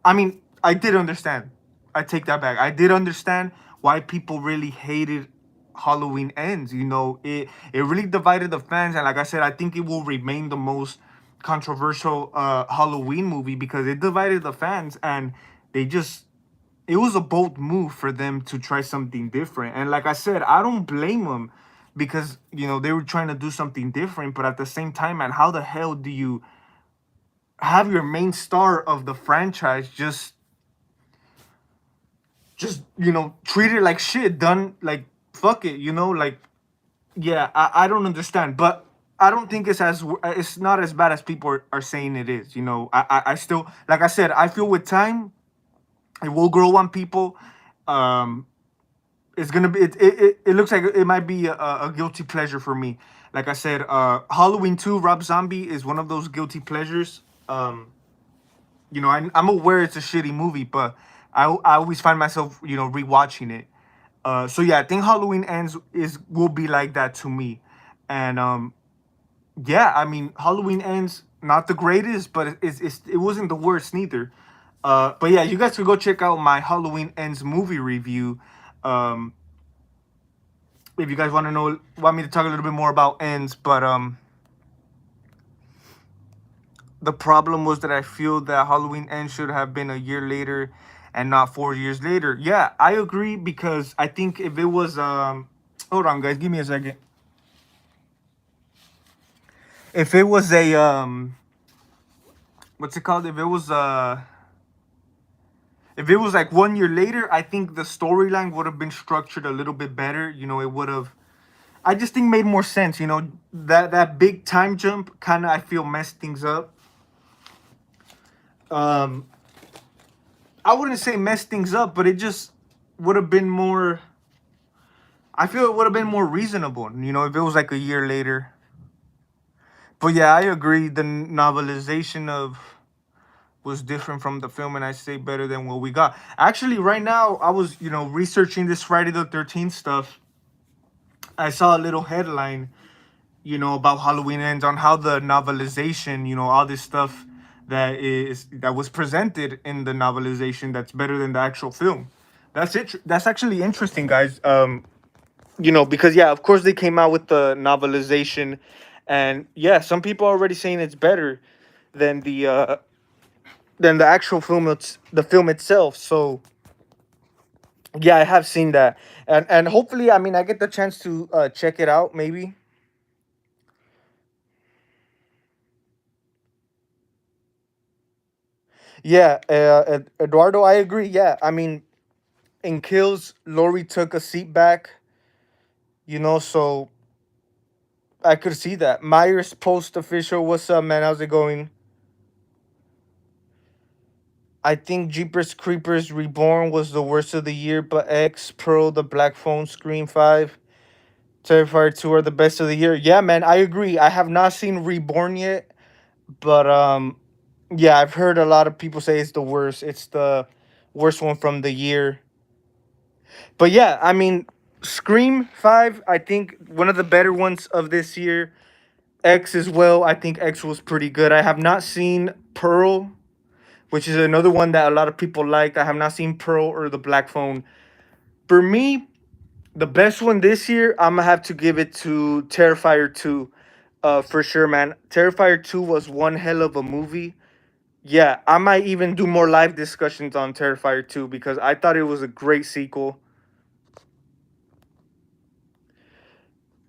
I mean, I did understand. I take that back. I did understand why people really hated Halloween Ends. It really divided the fans, and like I said, I think it will remain the most controversial Halloween movie because it divided the fans, and they just, it was a bold move for them to try something different. And like I said, I don't blame them because they were trying to do something different. But at the same time, man, how the hell do you have your main star of the franchise just treat it like shit, done like fuck it, like, yeah, I don't understand. But I don't think it's not as bad as people are saying it is. I still, like I said, I feel with time it will grow on people. um it's gonna be, it looks like it might be a guilty pleasure for me. Like I said, Halloween 2 Rob Zombie is one of those guilty pleasures. I'm aware it's a shitty movie, but I always find myself rewatching it. So yeah, I think Halloween Ends will be like that to me. And yeah, I mean, Halloween Ends not the greatest, but it wasn't the worst neither. But yeah, you guys could go check out my Halloween Ends movie review. um if you guys want me to talk a little bit more about Ends. But the problem was that I feel that Halloween Ends should have been a year later and not 4 years later. Yeah, I agree because I think if it was hold on guys, give me a second. If it was a what's it called? If it was like 1 year later, I think the storyline would have been structured a little bit better. You know, it would have I just think made more sense, you know. That big time jump kind of I feel messed things up. Um I wouldn't say messed things up, but it just would have been more. I feel it would have been more reasonable, you know, if it was like a year later. But yeah, I agree. The novelization of was different from the film, and I say better than what we got. Actually, right now I was, you know, researching this Friday the 13th stuff. I saw a little headline, you know, about Halloween Ends on how the novelization, you know, all this stuff that was presented in the novelization that's better than the actual film. That's it. That's actually interesting, guys. You know, because yeah, of course they came out with the novelization, and yeah, some people are already saying it's better than the actual film. It's the film itself. So yeah, I have seen that, and hopefully, I mean, I get the chance to check it out. Maybe. Yeah, Eduardo, I agree. Yeah, I mean, in Kills, Lori took a seat back. You know, so I could see that. Myers post official. What's up, man? How's it going? I think Jeepers Creepers Reborn was the worst of the year, but X, Pro, The Black Phone, Scream 5, Terrifier 2 are the best of the year. Yeah, man, I agree. I have not seen Reborn yet, but yeah, I've heard a lot of people say it's the worst. It's the worst one from the year. But yeah, I mean, Scream 5, I think one of the better ones of this year. X as well. I think X was pretty good. I have not seen Pearl, which is another one that a lot of people liked. I have not seen Pearl or The Black Phone. For me, the best one this year, I'm gonna have to give it to Terrifier 2. For sure, man. Terrifier 2 was one hell of a movie. Yeah, I might even do more live discussions on Terrifier 2 because I thought it was a great sequel.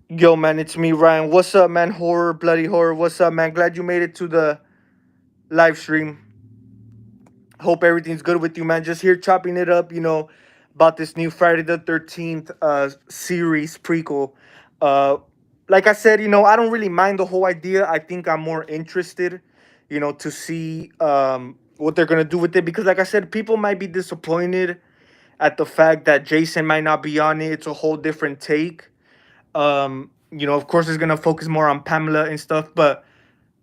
Yo, man, it's me, Ryan. What's up, man? Horror, bloody horror. What's up, man? Glad you made it to the live stream. Hope everything's good with you, man. Just here chopping it up, you know, about this new Friday the 13th series prequel. Uh, like I said, you know, I don't really mind the whole idea. I think I'm more interested, you know, to see what they're going to do with it. Because, like I said, people might be disappointed at the fact that Jason might not be on it. It's a whole different take. You know, of course, it's going to focus more on Pamela and stuff. But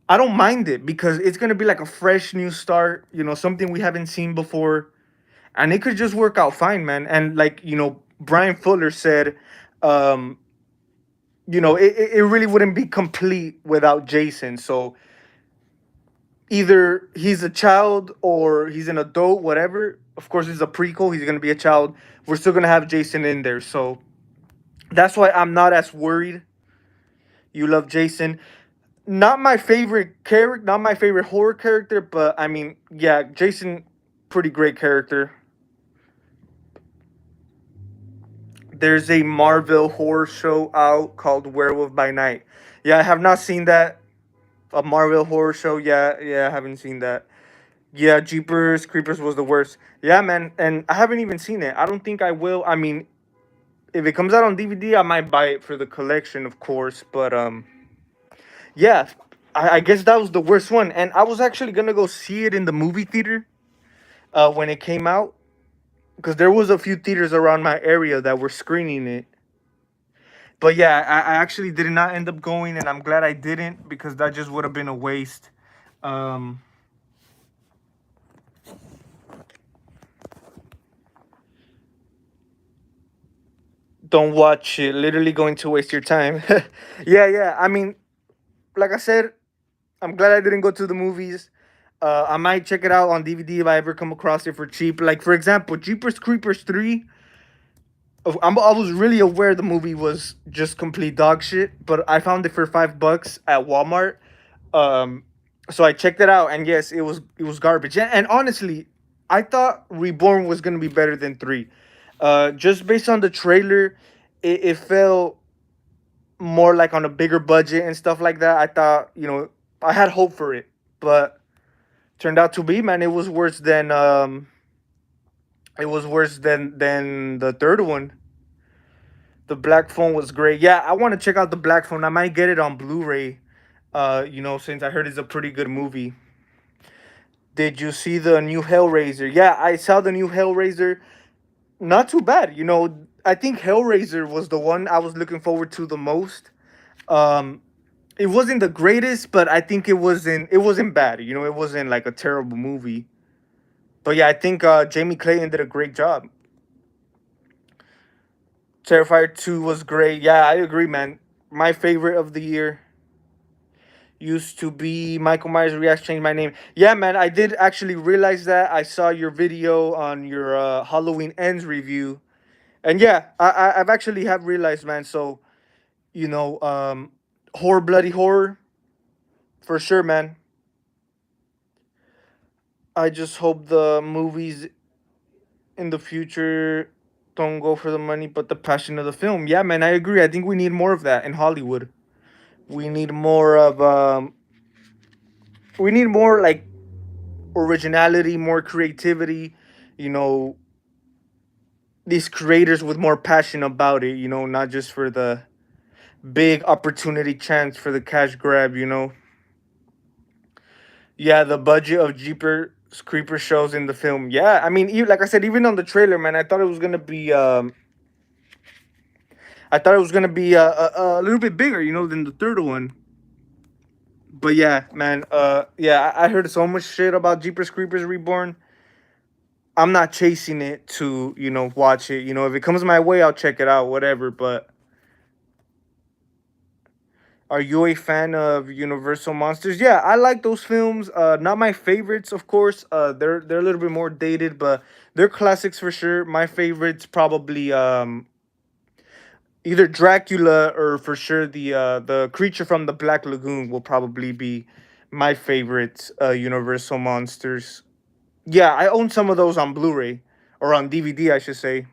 I don't mind it because it's gonna be like a fresh new start, you know, something we haven't seen before, and it could just work out fine, man. And like you know, Brian Fuller said, um, you know, it really wouldn't be complete without Jason. So either he's a child or he's an adult, whatever. Of course, it's a prequel. He's gonna be a child. We're still gonna have Jason in there, so that's why I'm not as worried. You love Jason. Not my favorite character, not my favorite horror character, but I mean, yeah, Jason, pretty great character. There's a Marvel horror show out called Werewolf by Night. Yeah, I have not seen that. A Marvel horror show. Yeah, yeah, I haven't seen that. Yeah, Jeepers Creepers was the worst. Yeah, man, and I haven't even seen it. I don't think I will. I mean, if it comes out on DVD, I might buy it for the collection, of course. But yeah, I guess that was the worst one. And I was actually gonna go see it in the movie theater when it came out because there was a few theaters around my area that were screening it. But yeah, I actually did not end up going, and I'm glad I didn't because that just would have been a waste. Um, don't watch it. Literally going to waste your time. Yeah, yeah. I mean, like I said, I'm glad I didn't go to the movies. I might check it out on DVD if I ever come across it for cheap. Like for example, Jeepers Creepers 3. I was really aware the movie was just complete dog shit, but I found it for $5 at Walmart. Um, So I checked it out, and yes, it was garbage. And honestly, I thought Reborn was gonna be better than three. Just based on the trailer, it felt more like on a bigger budget and stuff like that. I thought, I had hope for it, but turned out to be, man, it was worse than the third one. The Black Phone was great. Yeah, I want to check out the Black Phone. I might get it on Blu-ray. Since I heard it's a pretty good movie. Did you see the new Hellraiser? Yeah, I saw the new Hellraiser. Not too bad. I think Hellraiser was the one I was looking forward to the most. Um, it wasn't the greatest, but I think it wasn't bad. It wasn't like a terrible movie. But yeah, I think Jamie Clayton did a great job. Terrifier 2 was great. Yeah, I agree, man. My favorite of the year used to be Michael Myers Reacts Changed My Name. Yeah, man, I did actually realize that. I saw your video on your Halloween Ends review. And yeah, I've actually have realized, man. So, horror, bloody horror, for sure, man. I just hope the movies in the future don't go for the money, but the passion of the film. Yeah, man, I agree. I think we need more of that in Hollywood. We need more of we need more like originality, more creativity. You know, these creators with more passion about it. Not just for the big opportunity chance for the cash grab. Yeah, the budget of Jeepers Creeper shows in the film. Yeah, I mean, like I said, even on the trailer, man, I thought it was gonna be a little bit bigger, than the third one. But yeah, man, yeah, I heard so much shit about Jeepers Creepers Reborn. I'm not chasing it to, watch it. If it comes my way, I'll check it out, whatever. But are you a fan of Universal Monsters? Yeah, I like those films. Not my favorites, of course. They're a little bit more dated, but they're classics for sure. My favorites probably either Dracula or for sure the creature from the Black Lagoon will probably be my favorite Universal Monsters. Yeah, I own some of those on Blu-ray or on DVD, I should say.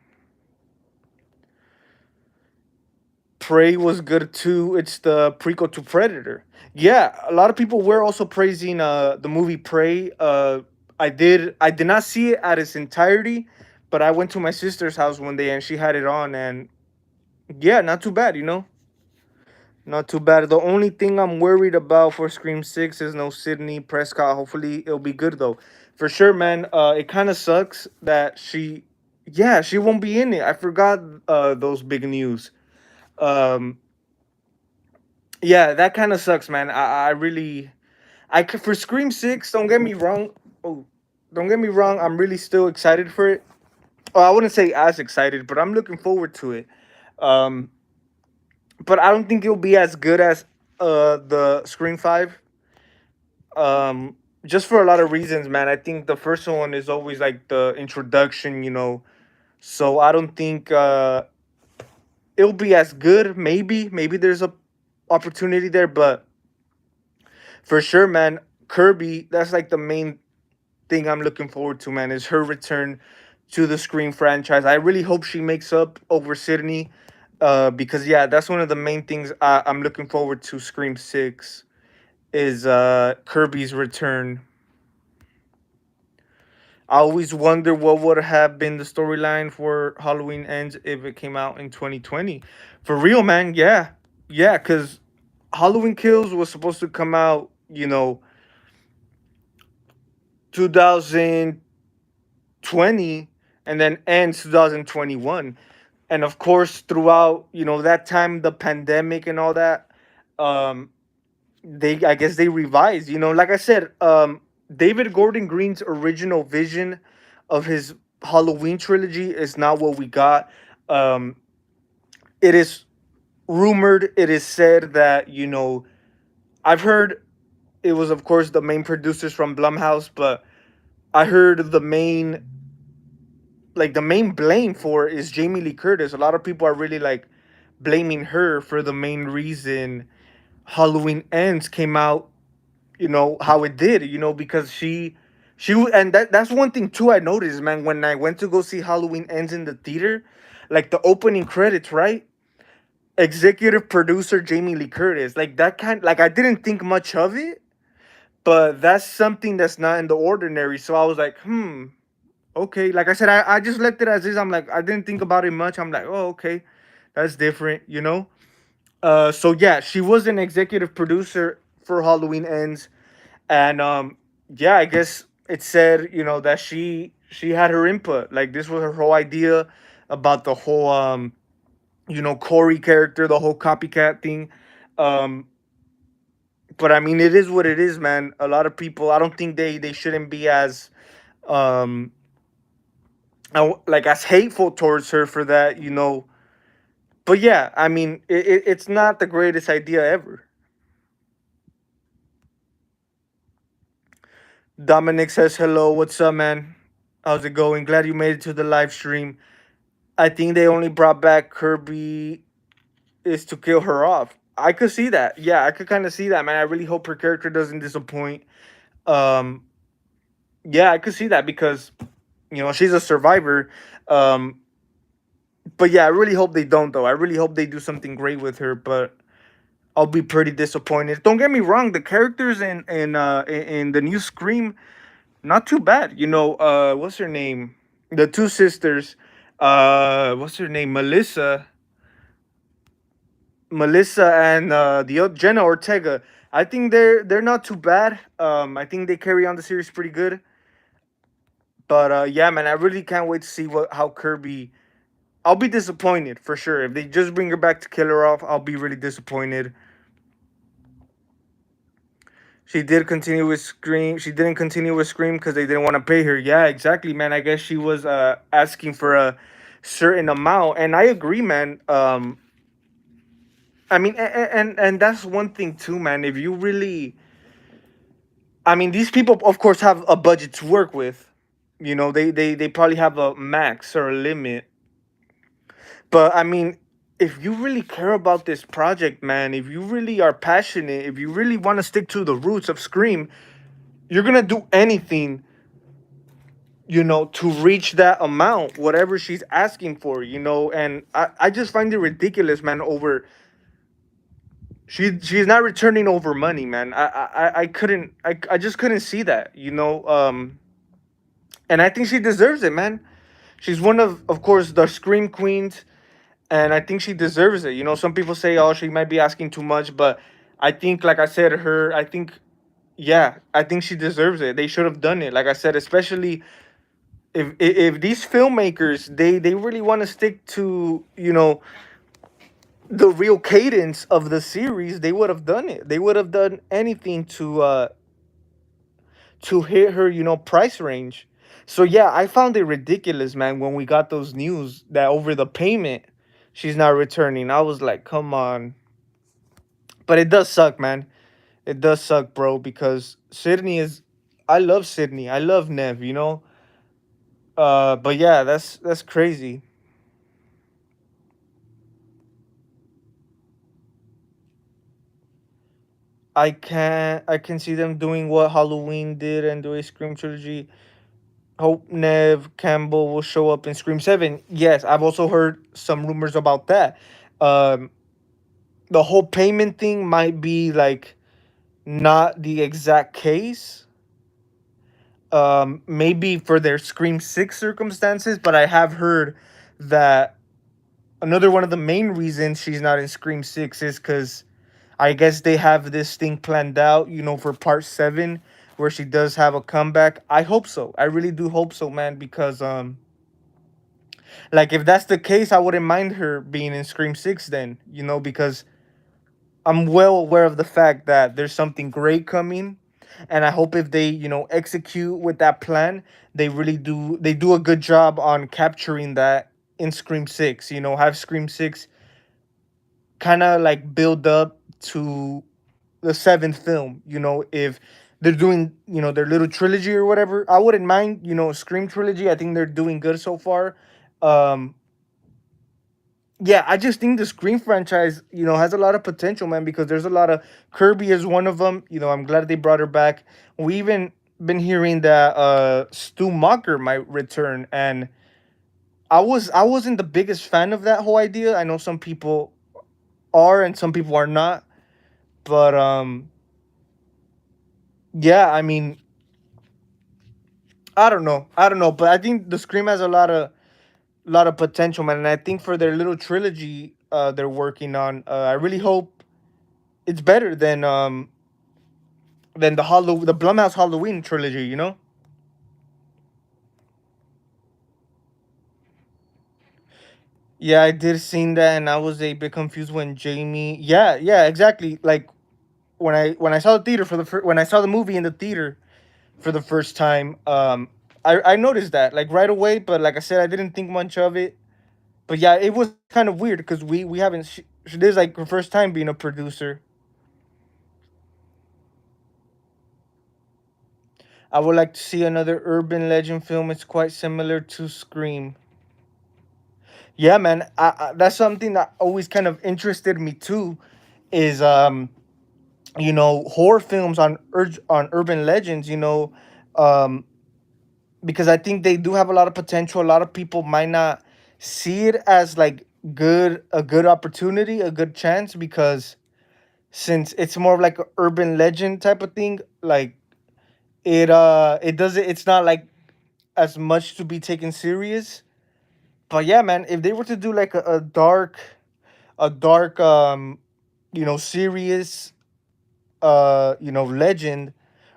Prey was good too. It's the prequel to Predator. Yeah, a lot of people were also praising the movie Prey. I did not see it at its entirety, but I went to my sister's house one day and she had it on, and yeah, not too bad. Not too bad. The only thing I'm worried about for Scream 6 is no Sydney Prescott. Hopefully it'll be good though. For sure, man. It kind of sucks that she won't be in it. I forgot those big news. Um, yeah, that kind of sucks, man. I really, for Scream 6, don't get me wrong. Oh, don't get me wrong. I'm really still excited for it. Oh, I wouldn't say as excited, but I'm looking forward to it. Um, but I don't think it'll be as good as the Scream 5. Just for a lot of reasons, man. I think the first one is always like the introduction. So I don't think it'll be as good. Maybe there's a opportunity there, but for sure, man, Kirby, that's like the main thing I'm looking forward to, man, is her return to the Scream franchise. I really hope she makes up over Sydney. Because yeah, that's one of the main things I'm looking forward to Scream 6 is Kirby's return. I always wonder what would have been the storyline for Halloween Ends if it came out in 2020. For real, man, yeah. Yeah, cuz Halloween Kills was supposed to come out, 2020 and then ends 2021. And of course, throughout, that time, the pandemic and all that, um I guess they revised, like I said, David Gordon Green's original vision of his Halloween trilogy is not what we got. um it is rumored, it is said that, I've heard it was, of course, the main producers from Blumhouse, but I heard the main blame for it is Jamie Lee Curtis. A lot of people are really like blaming her for the main reason Halloween Ends came out how it did, because and that's one thing too I noticed, man, when I went to go see Halloween Ends in the theater, like the opening credits, right? Executive producer Jamie Lee Curtis, like that kind, like I didn't think much of it, but that's something that's not in the ordinary. So I was like, okay. Like I said, I just left it as is. I'm like, I didn't think about it much. I'm like, oh, okay, that's different. So yeah, she was an executive producer for Halloween Ends, and yeah, I guess it said that she had her input. Like this was her whole idea about the whole Corey character, the whole copycat thing. Um, but I mean, it is what it is, man. A lot of people, I don't think they shouldn't be as um like as hateful towards her for that. But yeah, I mean, it's not the greatest idea ever. Dominic says hello. What's up, man? How's it going? Glad you made it to the live stream. I think they only brought back Kirby is to kill her off. I could see that. Yeah, I could kind of see that, man. I really hope her character doesn't disappoint. Um, yeah, I could see that because she's a survivor. Um, but yeah, I really hope they don't though. I really hope they do something great with her. But I'll be pretty disappointed. Don't get me wrong. The characters in the new Scream, not too bad. What's her name? The two sisters. What's her name? Melissa and the other Jenna Ortega. I think they're not too bad. I think they carry on the series pretty good. But yeah, man, I really can't wait to see how Kirby. I'll be disappointed for sure if they just bring her back to kill her off. I'll be really disappointed. She did continue with Scream. She didn't continue with Scream because they didn't want to pay her. Yeah, exactly, man. I guess she was asking for a certain amount, and I agree, man. I mean, and that's one thing too, man. If you really, I mean, these people, of course, have a budget to work with. They probably have a max or a limit. But I mean, if you really care about this project, man, if you really are passionate, if you really want to stick to the roots of Scream, you're gonna do anything, to reach that amount, whatever she's asking for. And I just find it ridiculous, man. She's not returning over money, man. I couldn't I just couldn't see that. And I think she deserves it, man. She's one of course, the Scream Queens, and I think she deserves it. Some people say, oh, she might be asking too much, but I think, like I said, I think, yeah, I think she deserves it. They should have done it, like I said, especially if these filmmakers they really want to stick to the real cadence of the series, they would have done it. They would have done anything to hit her price range. So yeah, I found it ridiculous, man, when we got those news that over the payment she's not returning. I was like, come on. But it does suck, man. It does suck, bro, because Sydney is, I love Sydney, I love Nev. But yeah, that's crazy. I can see them doing what Halloween did and do a Scream trilogy. Hope Nev Campbell will show up in Scream 7. Yes, I've also heard some rumors about that. Um, the whole payment thing might be like not the exact case. Maybe for their Scream 6 circumstances, but I have heard that another one of the main reasons she's not in Scream 6 is because I guess they have this thing planned out, for part 7 where she does have a comeback. I hope so. I really do hope so, man, because like if that's the case, I wouldn't mind her being in Scream 6 then, because I'm well aware of the fact that there's something great coming, and I hope if they, execute with that plan, they do a good job on capturing that in Scream 6, have Scream 6 kind of like build up to the seventh film. If they're doing, their little trilogy or whatever, I wouldn't mind, Scream trilogy. I think they're doing good so far. Um, yeah, I just think the Scream franchise, has a lot of potential, man, because there's a lot of Kirby is one of them. I'm glad they brought her back. We even been hearing that Stu Macher might return, and I wasn't the biggest fan of that whole idea. I know some people are and some people are not, but yeah, I mean, I don't know, but I think the Scream has a lot of potential, man, and I think for their little trilogy they're working on, I really hope it's better than the Blumhouse Halloween trilogy. Yeah, I did seen that, and I was a bit confused when Jamie. Yeah, yeah, exactly. Like when I saw the theater when I saw the movie in the theater for the first time, I noticed that like right away. But like I said, I didn't think much of it. But yeah, it was kind of weird because we haven't. This is like her first time being a producer. I would like to see another urban legend film. It's quite similar to Scream. Yeah, man, that's something that always kind of interested me too. Is horror films on urban legends. Um, because I think they do have a lot of potential. A lot of people might not see it as like a good opportunity, a good chance, because since it's more of like an urban legend type of thing, like it doesn't it's not like as much to be taken serious. But yeah, man, if they were to do like a dark serious legend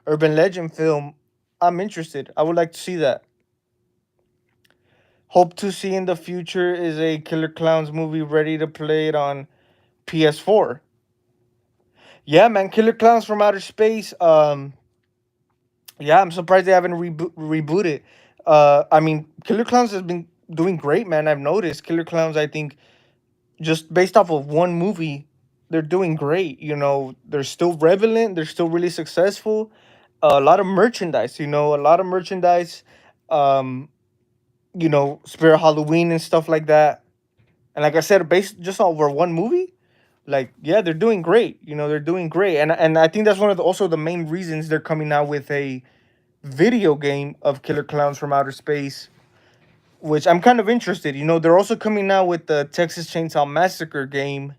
urban legend film, I'm interested. I would like to see that. Hope to see in the future is a Killer Clowns movie ready to play it on PS4. Yeah, man, Killer Clowns from Outer Space. Yeah, I'm surprised they haven't rebooted. I mean, Killer Clowns has been doing great, man. I've noticed Killer Clowns. I think just based off of one movie, they're doing great. They're still relevant. They're still really successful. A lot of merchandise. A lot of merchandise. Um, Spirit Halloween and stuff like that. And like I said, based just over one movie, like yeah, they're doing great. They're doing great, and I think that's one of also the main reasons they're coming out with a video game of Killer Clowns from Outer Space, which I'm kind of interested. They're also coming out with the Texas Chainsaw Massacre game,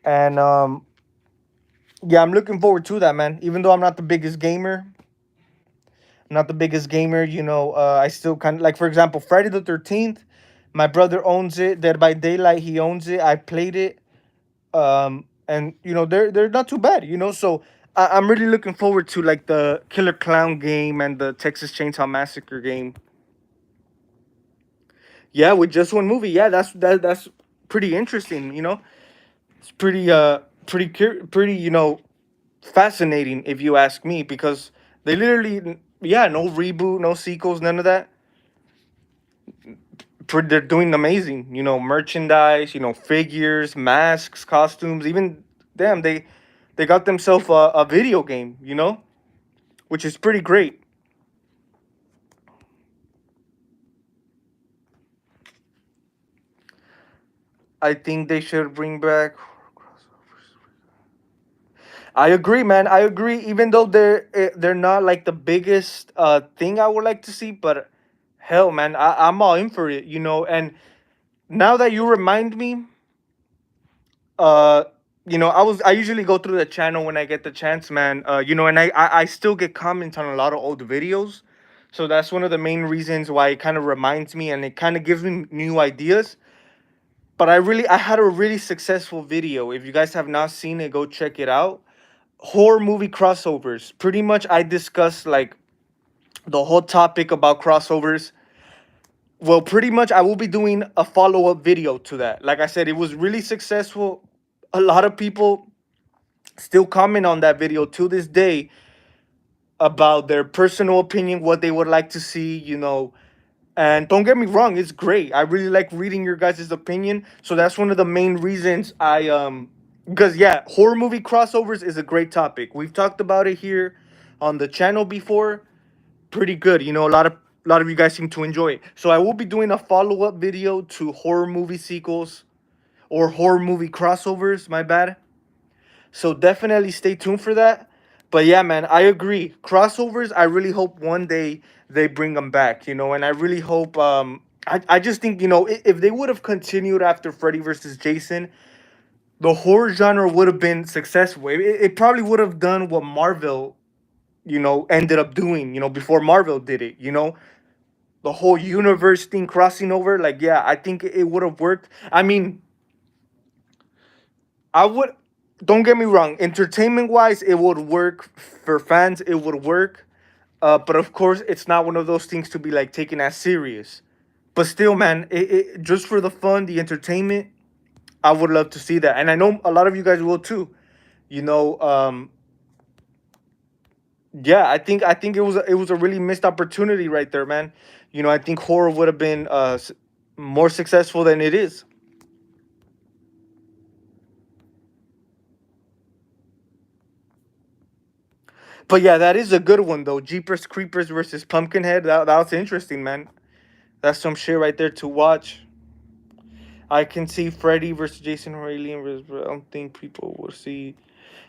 and yeah, I'm looking forward to that, man. Even though I'm not the biggest gamer, I still kind of like, for example, Friday the 13th. My brother owns it. Dead by Daylight, he owns it. I played it, and they're not too bad. So I'm really looking forward to like the Killer Clown game and the Texas Chainsaw Massacre game. Yeah, with just one movie. Yeah, that's pretty interesting. It's pretty fascinating if you ask me, because they literally, yeah, no reboot, no sequels, none of that. They're doing amazing. Merchandise, figures, masks, costumes, even damn, they got themselves a video game. Which is pretty great. I think they should bring back. I agree, man. I agree. Even though they're not like the biggest thing I would like to see, but hell, man, I'm all in for it. And now that you remind me, uh, I usually go through the channel when I get the chance, man. And I still get comments on a lot of old videos, so that's one of the main reasons why it kind of reminds me and it kind of gives me new ideas. But I had a really successful video. If you guys have not seen it, go check it out. Horror movie crossovers. Pretty much I discussed like the whole topic about crossovers. Well, pretty much I will be doing a follow-up video to that. Like I said, it was really successful. A lot of people still comment on that video to this day about their personal opinion, what they would like to see. And don't get me wrong, it's great. I really like reading your guys' opinion. So that's one of the main reasons because yeah, horror movie crossovers is a great topic. We've talked about it here on the channel before. Pretty good. A a lot of you guys seem to enjoy it. So I will be doing a follow-up video to horror movie sequels or horror movie crossovers, my bad. So definitely stay tuned for that. But yeah, man, I agree. Crossovers, I really hope one day they bring them back, and I really hope I just think, if they would have continued after Freddy versus Jason, the horror genre would have been successful. It probably would have done what Marvel, ended up doing, before Marvel did it, the whole universe thing crossing over. Like, yeah, I think it would have worked. I mean, I would. Don't get me wrong. Entertainment wise, it would work for fans. It would work, but of course, it's not one of those things to be like taken as serious. But still, man, just for the fun, the entertainment, I would love to see that, and I know a lot of you guys will too. You know, yeah, I think it was a really missed opportunity right there, man. I think horror would have been more successful than it is. But yeah, that is a good one though. Jeepers Creepers versus Pumpkinhead. That was interesting, man. That's some shit right there to watch. I can see Freddy versus Jason or Alien versus. I don't think people will see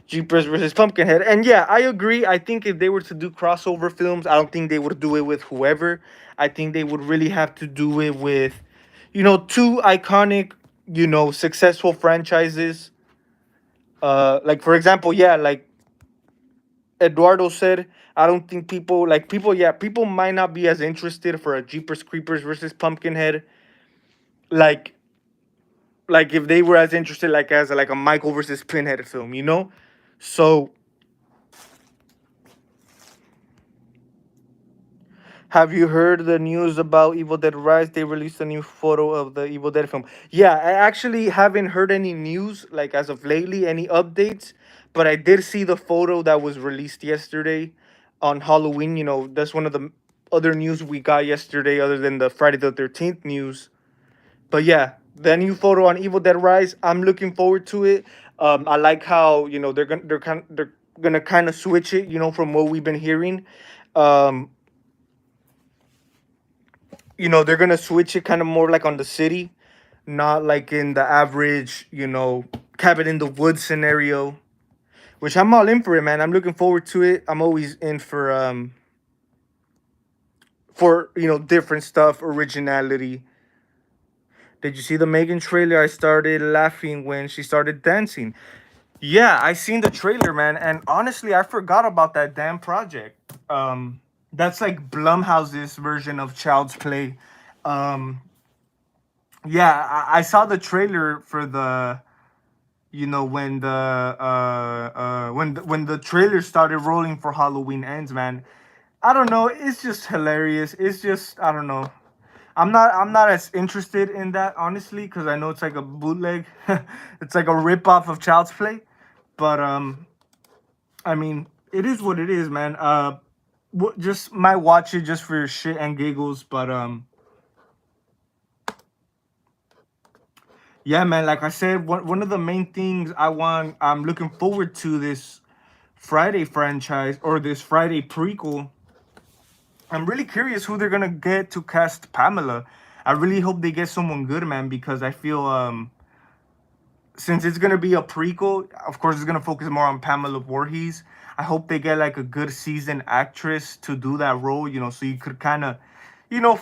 Jeepers versus Pumpkinhead. And yeah, I agree. I think if they were to do crossover films, I don't think they would do it with whoever. I think they would really have to do it with, two iconic, successful franchises. Like for example, yeah, like Eduardo said, I don't think people might not be as interested for a Jeepers Creepers versus Pumpkinhead, like like if they were as interested like as like a Michael versus Pinhead film. So have you heard the news about Evil Dead Rise? They released a new photo of the Evil Dead film. Yeah, I actually haven't heard any news like as of lately, any updates, but I did see the photo that was released yesterday on Halloween. That's one of the other news we got yesterday, other than the Friday the 13th news. But yeah, the new photo on Evil Dead Rise, I'm looking forward to it. I like how they're gonna kind of switch it, from what we've been hearing. Um, they're gonna switch it kind of more like on the city, not like in the average, cabin in the woods scenario. Which I'm all in for it, man. I'm looking forward to it. I'm always in for different stuff, originality. Did you see the Megan trailer? I started laughing when she started dancing. Yeah, I seen the trailer, man, and honestly, I forgot about that damn project. That's like Blumhouse's version of Child's Play. Um, yeah, I saw the trailer for the, when the trailer started rolling for Halloween Ends, man. I don't know. It's just hilarious. It's just I don't know. I'm not as interested in that honestly because I know it's like a bootleg. It's like a rip off of Child's Play, but I mean it is what it is, man. Just might watch it just for shit and giggles, but yeah, man. Like I said, one of the main things I'm looking forward to this Friday franchise or this Friday prequel. I'm really curious who they're gonna get to cast Pamela. I really hope they get someone good, man, because I feel since it's gonna be a prequel, of course it's gonna focus more on Pamela Voorhees. I hope they get like a good seasoned actress to do that role, so you could kind of,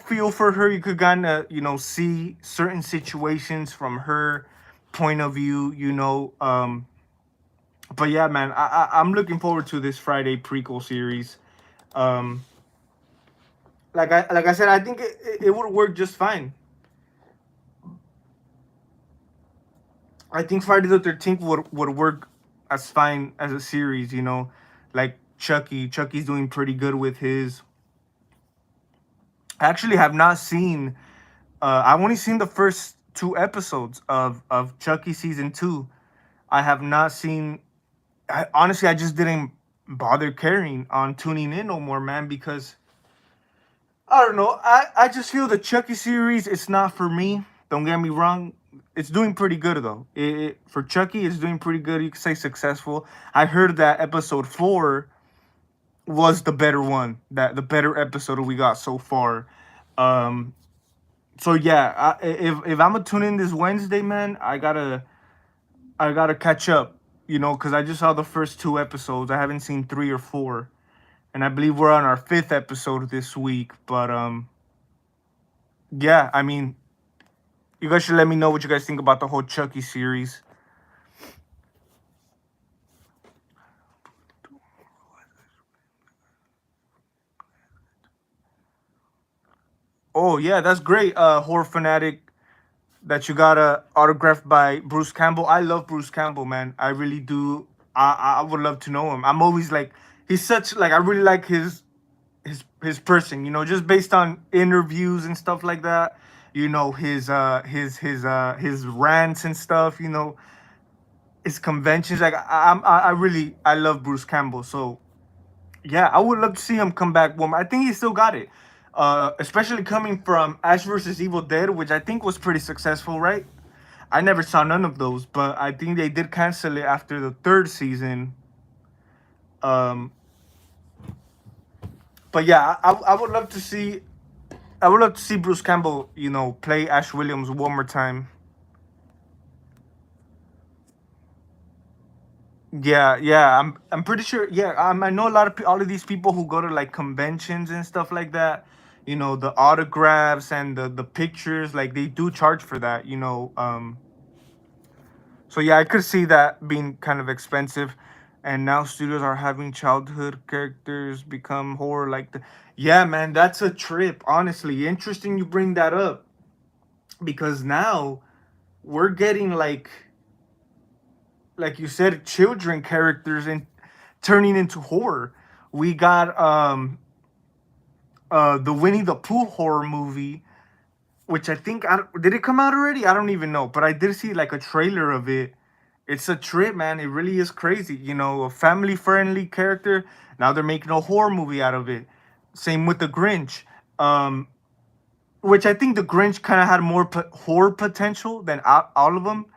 feel for her. You could kind of, see certain situations from her point of view, But yeah, man, I'm looking forward to this Friday prequel series. Um, like I said, I think it would work just fine. I think Friday the 13th would work as fine as a series, like Chucky. Chucky's doing pretty good with his. I actually have not seen. I've only seen the first two episodes of Chucky season 2. I have not seen. Honestly, I just didn't bother caring on tuning in no more, man, because I don't know. I just feel the Chucky series, it's not for me. Don't get me wrong. It's doing pretty good though. For Chucky, it's doing pretty good. You could say successful. I heard that episode 4 was the better one, that the better episode we got so far. Um, so yeah, if I'm gonna tune in this Wednesday, man, I gotta catch up, because I just saw the first two episodes. I haven't seen three or four, and I believe we're on our fifth episode this week. But yeah, I mean, you guys should let me know what you guys think about the whole Chucky series. Oh yeah, that's great. Horror fanatic, that you got a autographed by Bruce Campbell. I love Bruce Campbell, man. I really do. I would love to know him. I'm always like, he's such like, I really like his person. Just based on interviews and stuff like that. His rants and stuff. His conventions. Like I really I love Bruce Campbell. So yeah, I would love to see him come back. Well, I think he still got it. Especially coming from Ash versus Evil Dead, which I think was pretty successful, right? I never saw none of those, but I think they did cancel it after the third season. Um, but yeah, I would love to see. I would love to see Bruce Campbell, play Ash Williams one more time. Yeah, yeah, I'm pretty sure. Yeah, I know a lot of all of these people who go to like conventions and stuff like that. The autographs and the pictures, like they do charge for that. So yeah, I could see that being kind of expensive. And now studios are having childhood characters become horror like the. Yeah, man, that's a trip. Honestly, interesting you bring that up, because now we're getting like you said, children characters and turning into horror. We got the Winnie the Pooh horror movie, which I think did it come out already? I don't even know, but I did see like a trailer of it. It's a trip, man. It really is crazy. A family friendly character. Now they're making a horror movie out of it. Same with the Grinch, um, which I think the Grinch kind of had more horror potential than all of them.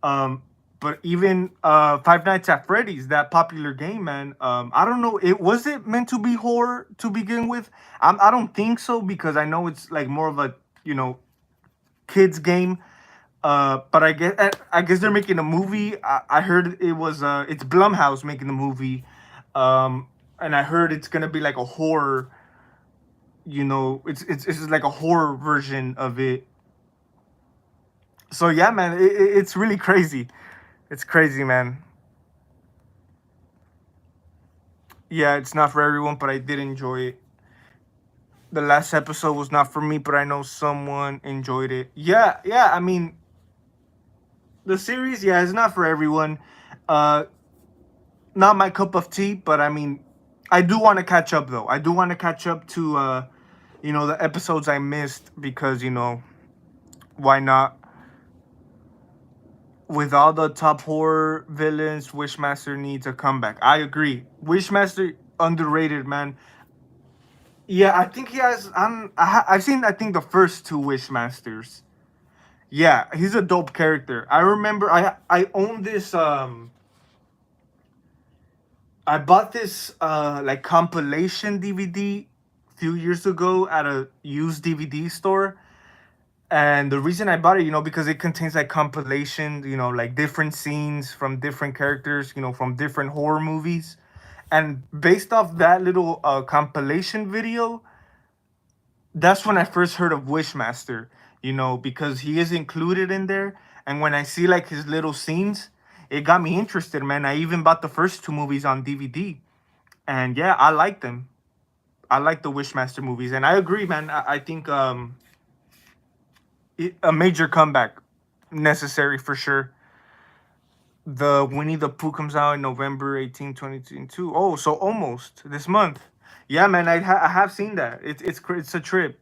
Um, but even Five Nights at Freddy's, that popular game, man. I don't know. It meant to be horror to begin with. I don't think so, because I know it's like more of a kids game. But I guess they're making a movie. I heard it's Blumhouse making the movie, and I heard it's gonna be like a horror. It's just like a horror version of it. So yeah, man, it's really crazy. It's crazy, man. Yeah, it's not for everyone, but I did enjoy it. The last episode was not for me, but I know someone enjoyed it. Yeah, yeah. I mean, the series, yeah, it's not for everyone. Uh, Not my cup of tea, but I mean, I do want to catch up though. I do want to catch up to the episodes I missed, because why not? With all the top horror villains, Wishmaster needs a comeback. I agree. Wishmaster underrated, man. Yeah, I think he has. I've seen. I think the first two Wishmasters. Yeah, he's a dope character. I remember. I own this. I bought this like compilation DVD a few years ago at a used DVD store. And the reason I bought it, because it contains like compilation, like different scenes from different characters, from different horror movies. And based off that little compilation video, that's when I first heard of Wishmaster, because he is included in there. And when I see like his little scenes, it got me interested, man. I even bought the first two movies on DVD. And yeah, I like them. I like the Wishmaster movies. And I agree, man. I think a major comeback necessary for sure. The Winnie the Pooh comes out in November 18, 2022. Oh, so almost this month. Yeah, man, I have seen that. It's a trip.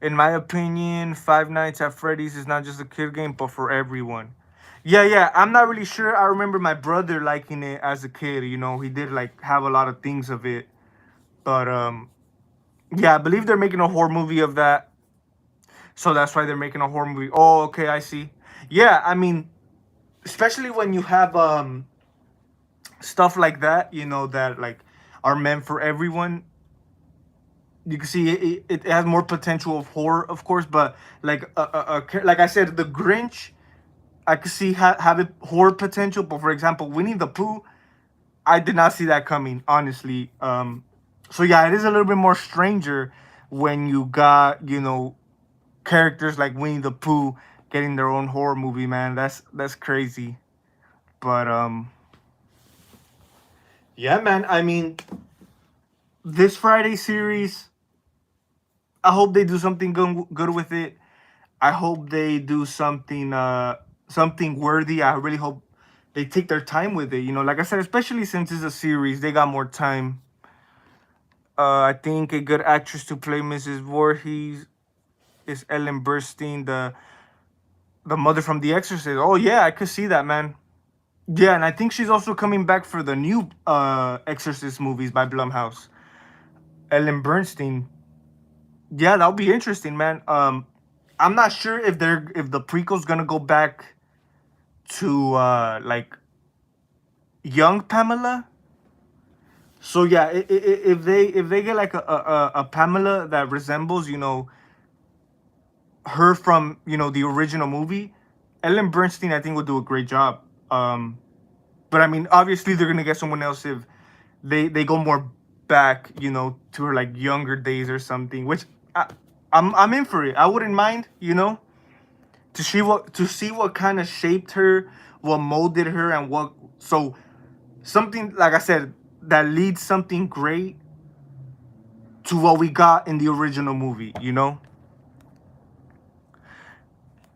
In my opinion, Five Nights at Freddy's is not just a kid game, but for everyone. Yeah, yeah. I'm not really sure. I remember my brother liking it as a kid. He did like have a lot of things of it. But yeah, I believe they're making a horror movie of that. So that's why they're making a horror movie. Oh, okay, I see. Yeah, I mean, especially when you have stuff like that, that like are meant for everyone. You can see it has more potential of horror, of course, but like like I said, the Grinch, I could see have it horror potential. But for example, Winnie the Pooh, I did not see that coming, honestly. So yeah, it is a little bit more stranger when you got characters like Winnie the Pooh getting their own horror movie. Man, that's crazy. But yeah, man. I mean, this Friday series, I hope they do something good with it. I hope they do something worthy. I really hope they take their time with it. Like I said, especially since it's a series, they got more time. I think a good actress to play Mrs. Voorhees is Ellen Burstyn, the mother from The Exorcist. Oh yeah, I could see that, man. Yeah, and I think she's also coming back for the new Exorcist movies by Blumhouse. Ellen Bernstein. Yeah, that'll be interesting, man. I'm not sure if the prequel's gonna go back to like young Pamela. So yeah, if they get like a Pamela that resembles her from the original movie, Ellen Bernstein I think would do a great job. But I mean, obviously they're gonna get someone else if they go more back, to her like younger days or something. Which I'm in for it. I wouldn't mind, to see what kind of shaped her, what molded her, and what so something like I said that leads something great to what we got in the original movie.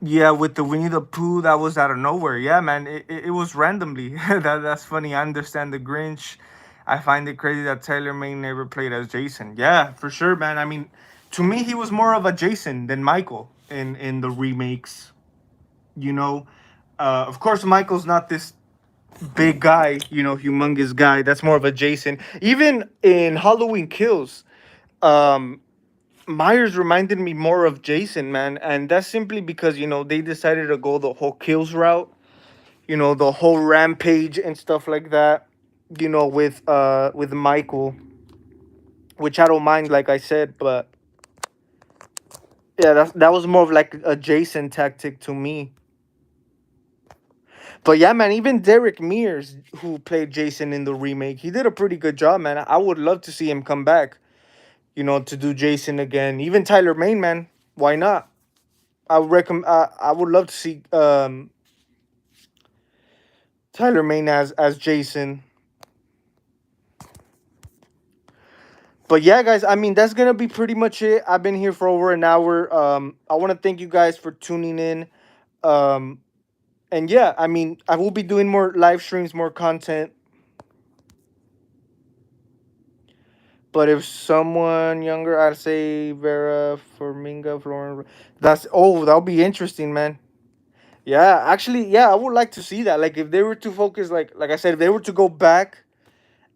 Yeah, with the Winnie the Pooh, that was out of nowhere. Yeah, man, it was randomly. That's funny. I understand the Grinch. I find it crazy that Taylor May never played as Jason. Yeah, for sure, man. I mean, to me, he was more of a Jason than Michael in the remakes. You know, of course, Michael's not this big guy, humongous guy. That's more of a Jason. Even in Halloween Kills, um, Myers reminded me more of Jason, man, and that's simply because they decided to go the whole kills route, the whole rampage and stuff like that, with Michael, which I don't mind, like I said, but yeah, that was more of like a Jason tactic to me. But yeah, man, even Derek Mears, who played Jason in the remake, he did a pretty good job, man. I would love to see him come back, to do Jason again. Even Tyler Main, man, why not? I would recommend. I would love to see Tyler Main as Jason. But yeah, guys, I mean that's gonna be pretty much it. I've been here for over an hour. I want to thank you guys for tuning in. Um, and yeah, I mean I will be doing more live streams, more content. But if someone younger, I'd say Vera Forminga, Florin. That'll be interesting, man. Yeah, actually, yeah, I would like to see that. Like if they were to focus, like I said, if they were to go back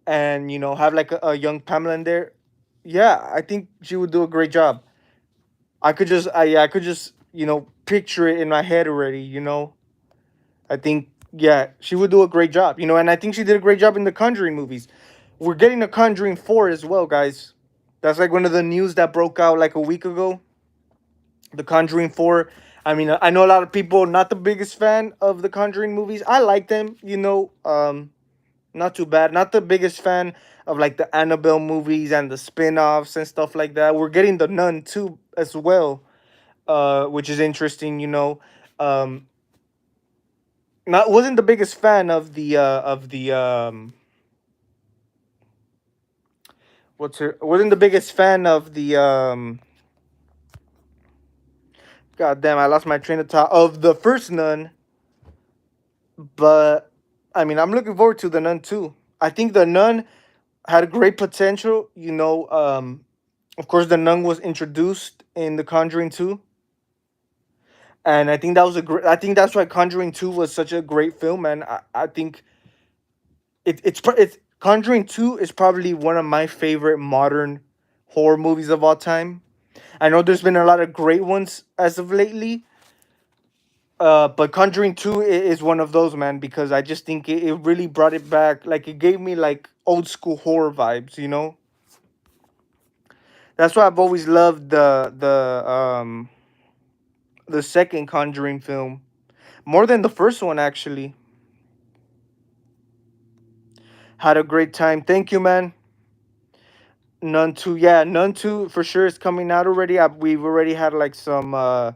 and have like a young Pamela in there, yeah, I think she would do a great job. I could just picture it in my head already. I think yeah, she would do a great job. And I think she did a great job in the Conjuring movies. We're getting a Conjuring 4 as well, guys. That's like one of the news that broke out like a week ago. The Conjuring 4. I mean, I know a lot of people not the biggest fan of the Conjuring movies. I like them, not too bad. Not the biggest fan of like the Annabelle movies and the spin-offs and stuff like that. We're getting the Nun too as well, which is interesting, not wasn't the biggest fan of the what's her wasn't the biggest fan of the god damn, I lost my train of thought of the first Nun, but I mean I'm looking forward to the Nun too. I think the Nun had a great potential, of course the Nun was introduced in the Conjuring 2, and I think that was a great. I think that's why Conjuring 2 was such a great film, and I think it's Conjuring 2 is probably one of my favorite modern horror movies of all time. I know there's been a lot of great ones as of lately, But Conjuring 2 is one of those, man, because I just think it really brought it back. Like, it gave me like old school horror vibes, you know. That's why I've always loved the second Conjuring film more than the first one. Actually, had a great time. Thank you, man. None 2, yeah, None 2 for sure is coming out already. We've already had like some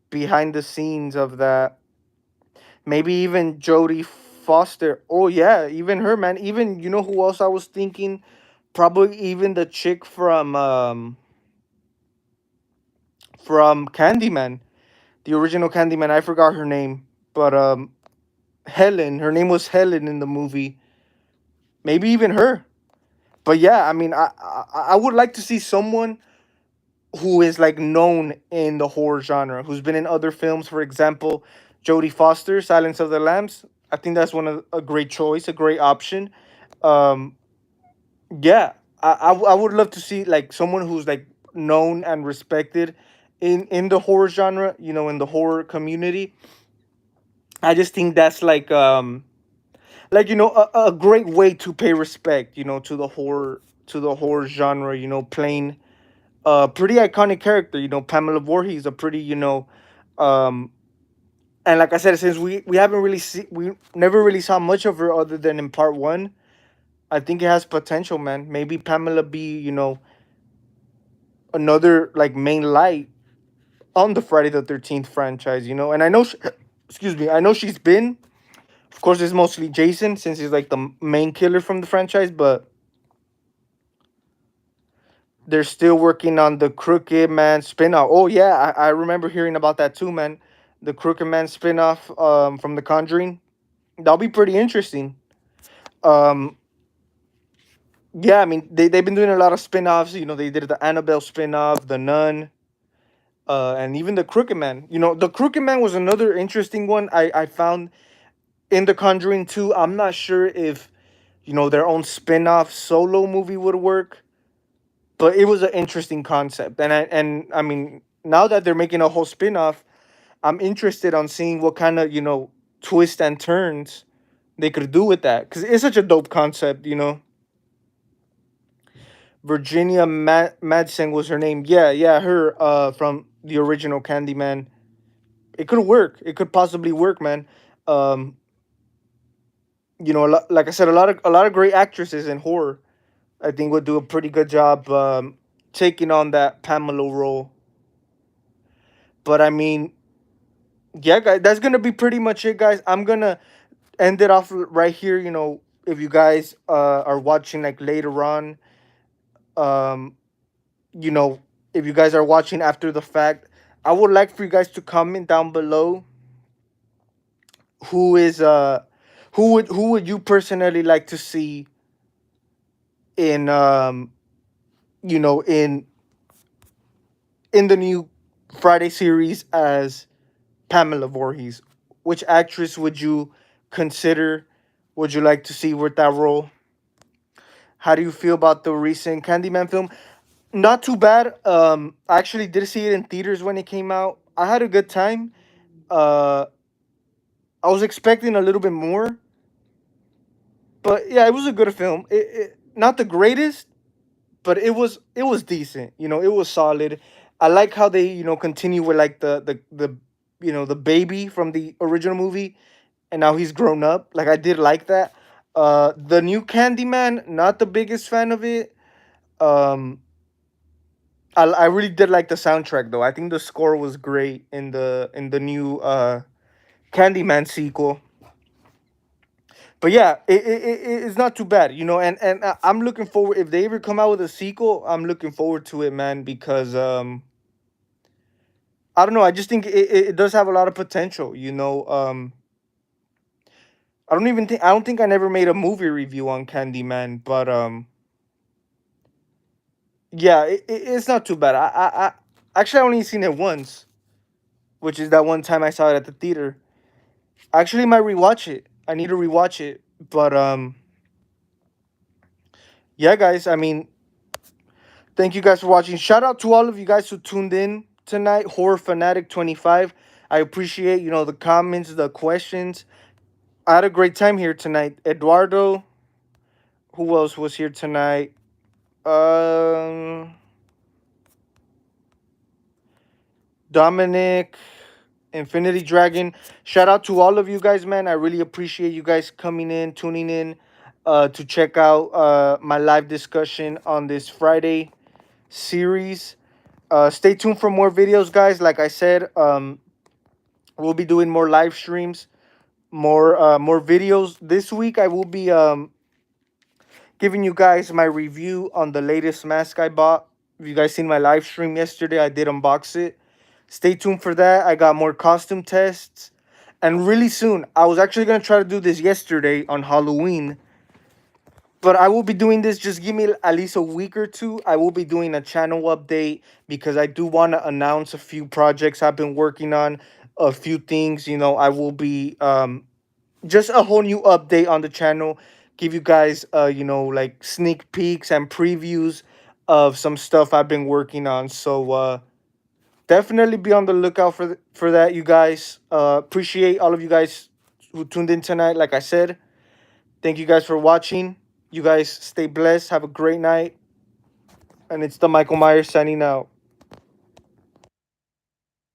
behind the scenes of that. Maybe even Jodie Foster. Oh yeah, even her, man. Even, you know who else I was thinking? Probably even the chick from Candyman, the original Candyman. I forgot her name, but Helen. Her name was Helen in the movie. Maybe even her. But yeah, I mean, I would like to see someone who is like known in the horror genre, who's been in other films. For example, Jodie Foster, Silence of the Lambs. I think that's one of a great choice, a great option. Um, yeah, I would love to see like someone who's like known and respected in the horror genre. You know, in the horror community. I just think that's like, you know, a great way to pay respect. You know, to the horror genre. You know, playing a pretty iconic character. You know, Pamela Voorhees, a pretty, you know, um, and like I said, since we haven't really we never really saw much of her other than in part one. I think it has potential, man. Maybe Pamela be, you know, another like main light on the Friday the 13th franchise. You know, and I know, excuse me, I know she's been. Of course, it's mostly Jason since he's like the main killer from the franchise, but they're still working on the Crooked Man spinoff. Oh yeah, I remember hearing about that too, man. The Crooked Man spinoff from The Conjuring. That'll be pretty interesting. Um yeah, I mean they've been doing a lot of spin-offs. You know, they did the Annabelle spin-off, the Nun, and even the Crooked Man. You know, the Crooked Man was another interesting one I found in The Conjuring 2. I'm not sure if, you know, their own spin-off solo movie would work, but it was an interesting concept. And I mean, now that they're making a whole spin-off, I'm interested on seeing what kind of, you know, twists and turns they could do with that, because it's such a dope concept, you know. Virginia Madsen was her name. Yeah, yeah, her from the original Candyman. It could work. It could possibly work, man. Um, you know, like I said, a lot of great actresses in horror. I think would do a pretty good job taking on that Pamela role. But I mean, yeah, guys, that's gonna be pretty much it, guys. I'm gonna end it off right here. You know, if you guys are watching like later on, um, you know, if you guys are watching after the fact, I would like for you guys to comment down below who is who would you personally like to see in you know in the new Friday series as Pamela Voorhees. Which actress would you consider? Would you like to see with that role? How do you feel about the recent Candyman film? Not too bad. I actually did see it in theaters when it came out. I had a good time. Uh, I was expecting a little bit more, but yeah, it was a good film. Not the greatest, but it was decent. You know, it was solid. I like how they, you know, continue with like the you know, the baby from the original movie, and now he's grown up. Like, I did like that. The new Candyman, not the biggest fan of it. Um, I really did like the soundtrack though. I think the score was great in the new Candyman sequel. But yeah, it's not too bad, you know. And I'm looking forward, if they ever come out with a sequel. I'm looking forward to it, man, because I don't know. I just think it does have a lot of potential, you know. I don't think I never made a movie review on Candyman, but yeah, it's not too bad. I actually I only seen it once, which is that one time I saw it at the theater. I actually might rewatch it. I need to rewatch it, but yeah, guys. I mean, thank you guys for watching. Shout out to all of you guys who tuned in tonight. Horror Fanatic 25. I appreciate, the comments, the questions. I had a great time here tonight. Eduardo, who else was here tonight? Um, Dominic, Infinity Dragon. Shout out to all of you guys, man. I really appreciate you guys coming in, tuning in, to check out my live discussion on this Friday series. Stay tuned for more videos, guys. Like I said, we'll be doing more live streams, more videos. This week I will be giving you guys my review on the latest mask I bought. If you guys seen my live stream yesterday, I did unbox it. Stay tuned for that. I got more costume tests. And really soon, I was actually going to try to do this yesterday on Halloween. But I will be doing this. Just give me at least a week or two. I will be doing a channel update because I do want to announce a few projects I've been working on. A few things, I will be just a whole new update on the channel. Give you guys, like sneak peeks and previews of some stuff I've been working on. So, definitely be on the lookout for that, you guys. Appreciate all of you guys who tuned in tonight. Like I said, thank you guys for watching. You guys stay blessed. Have a great night. And it's the Michael Myers signing out.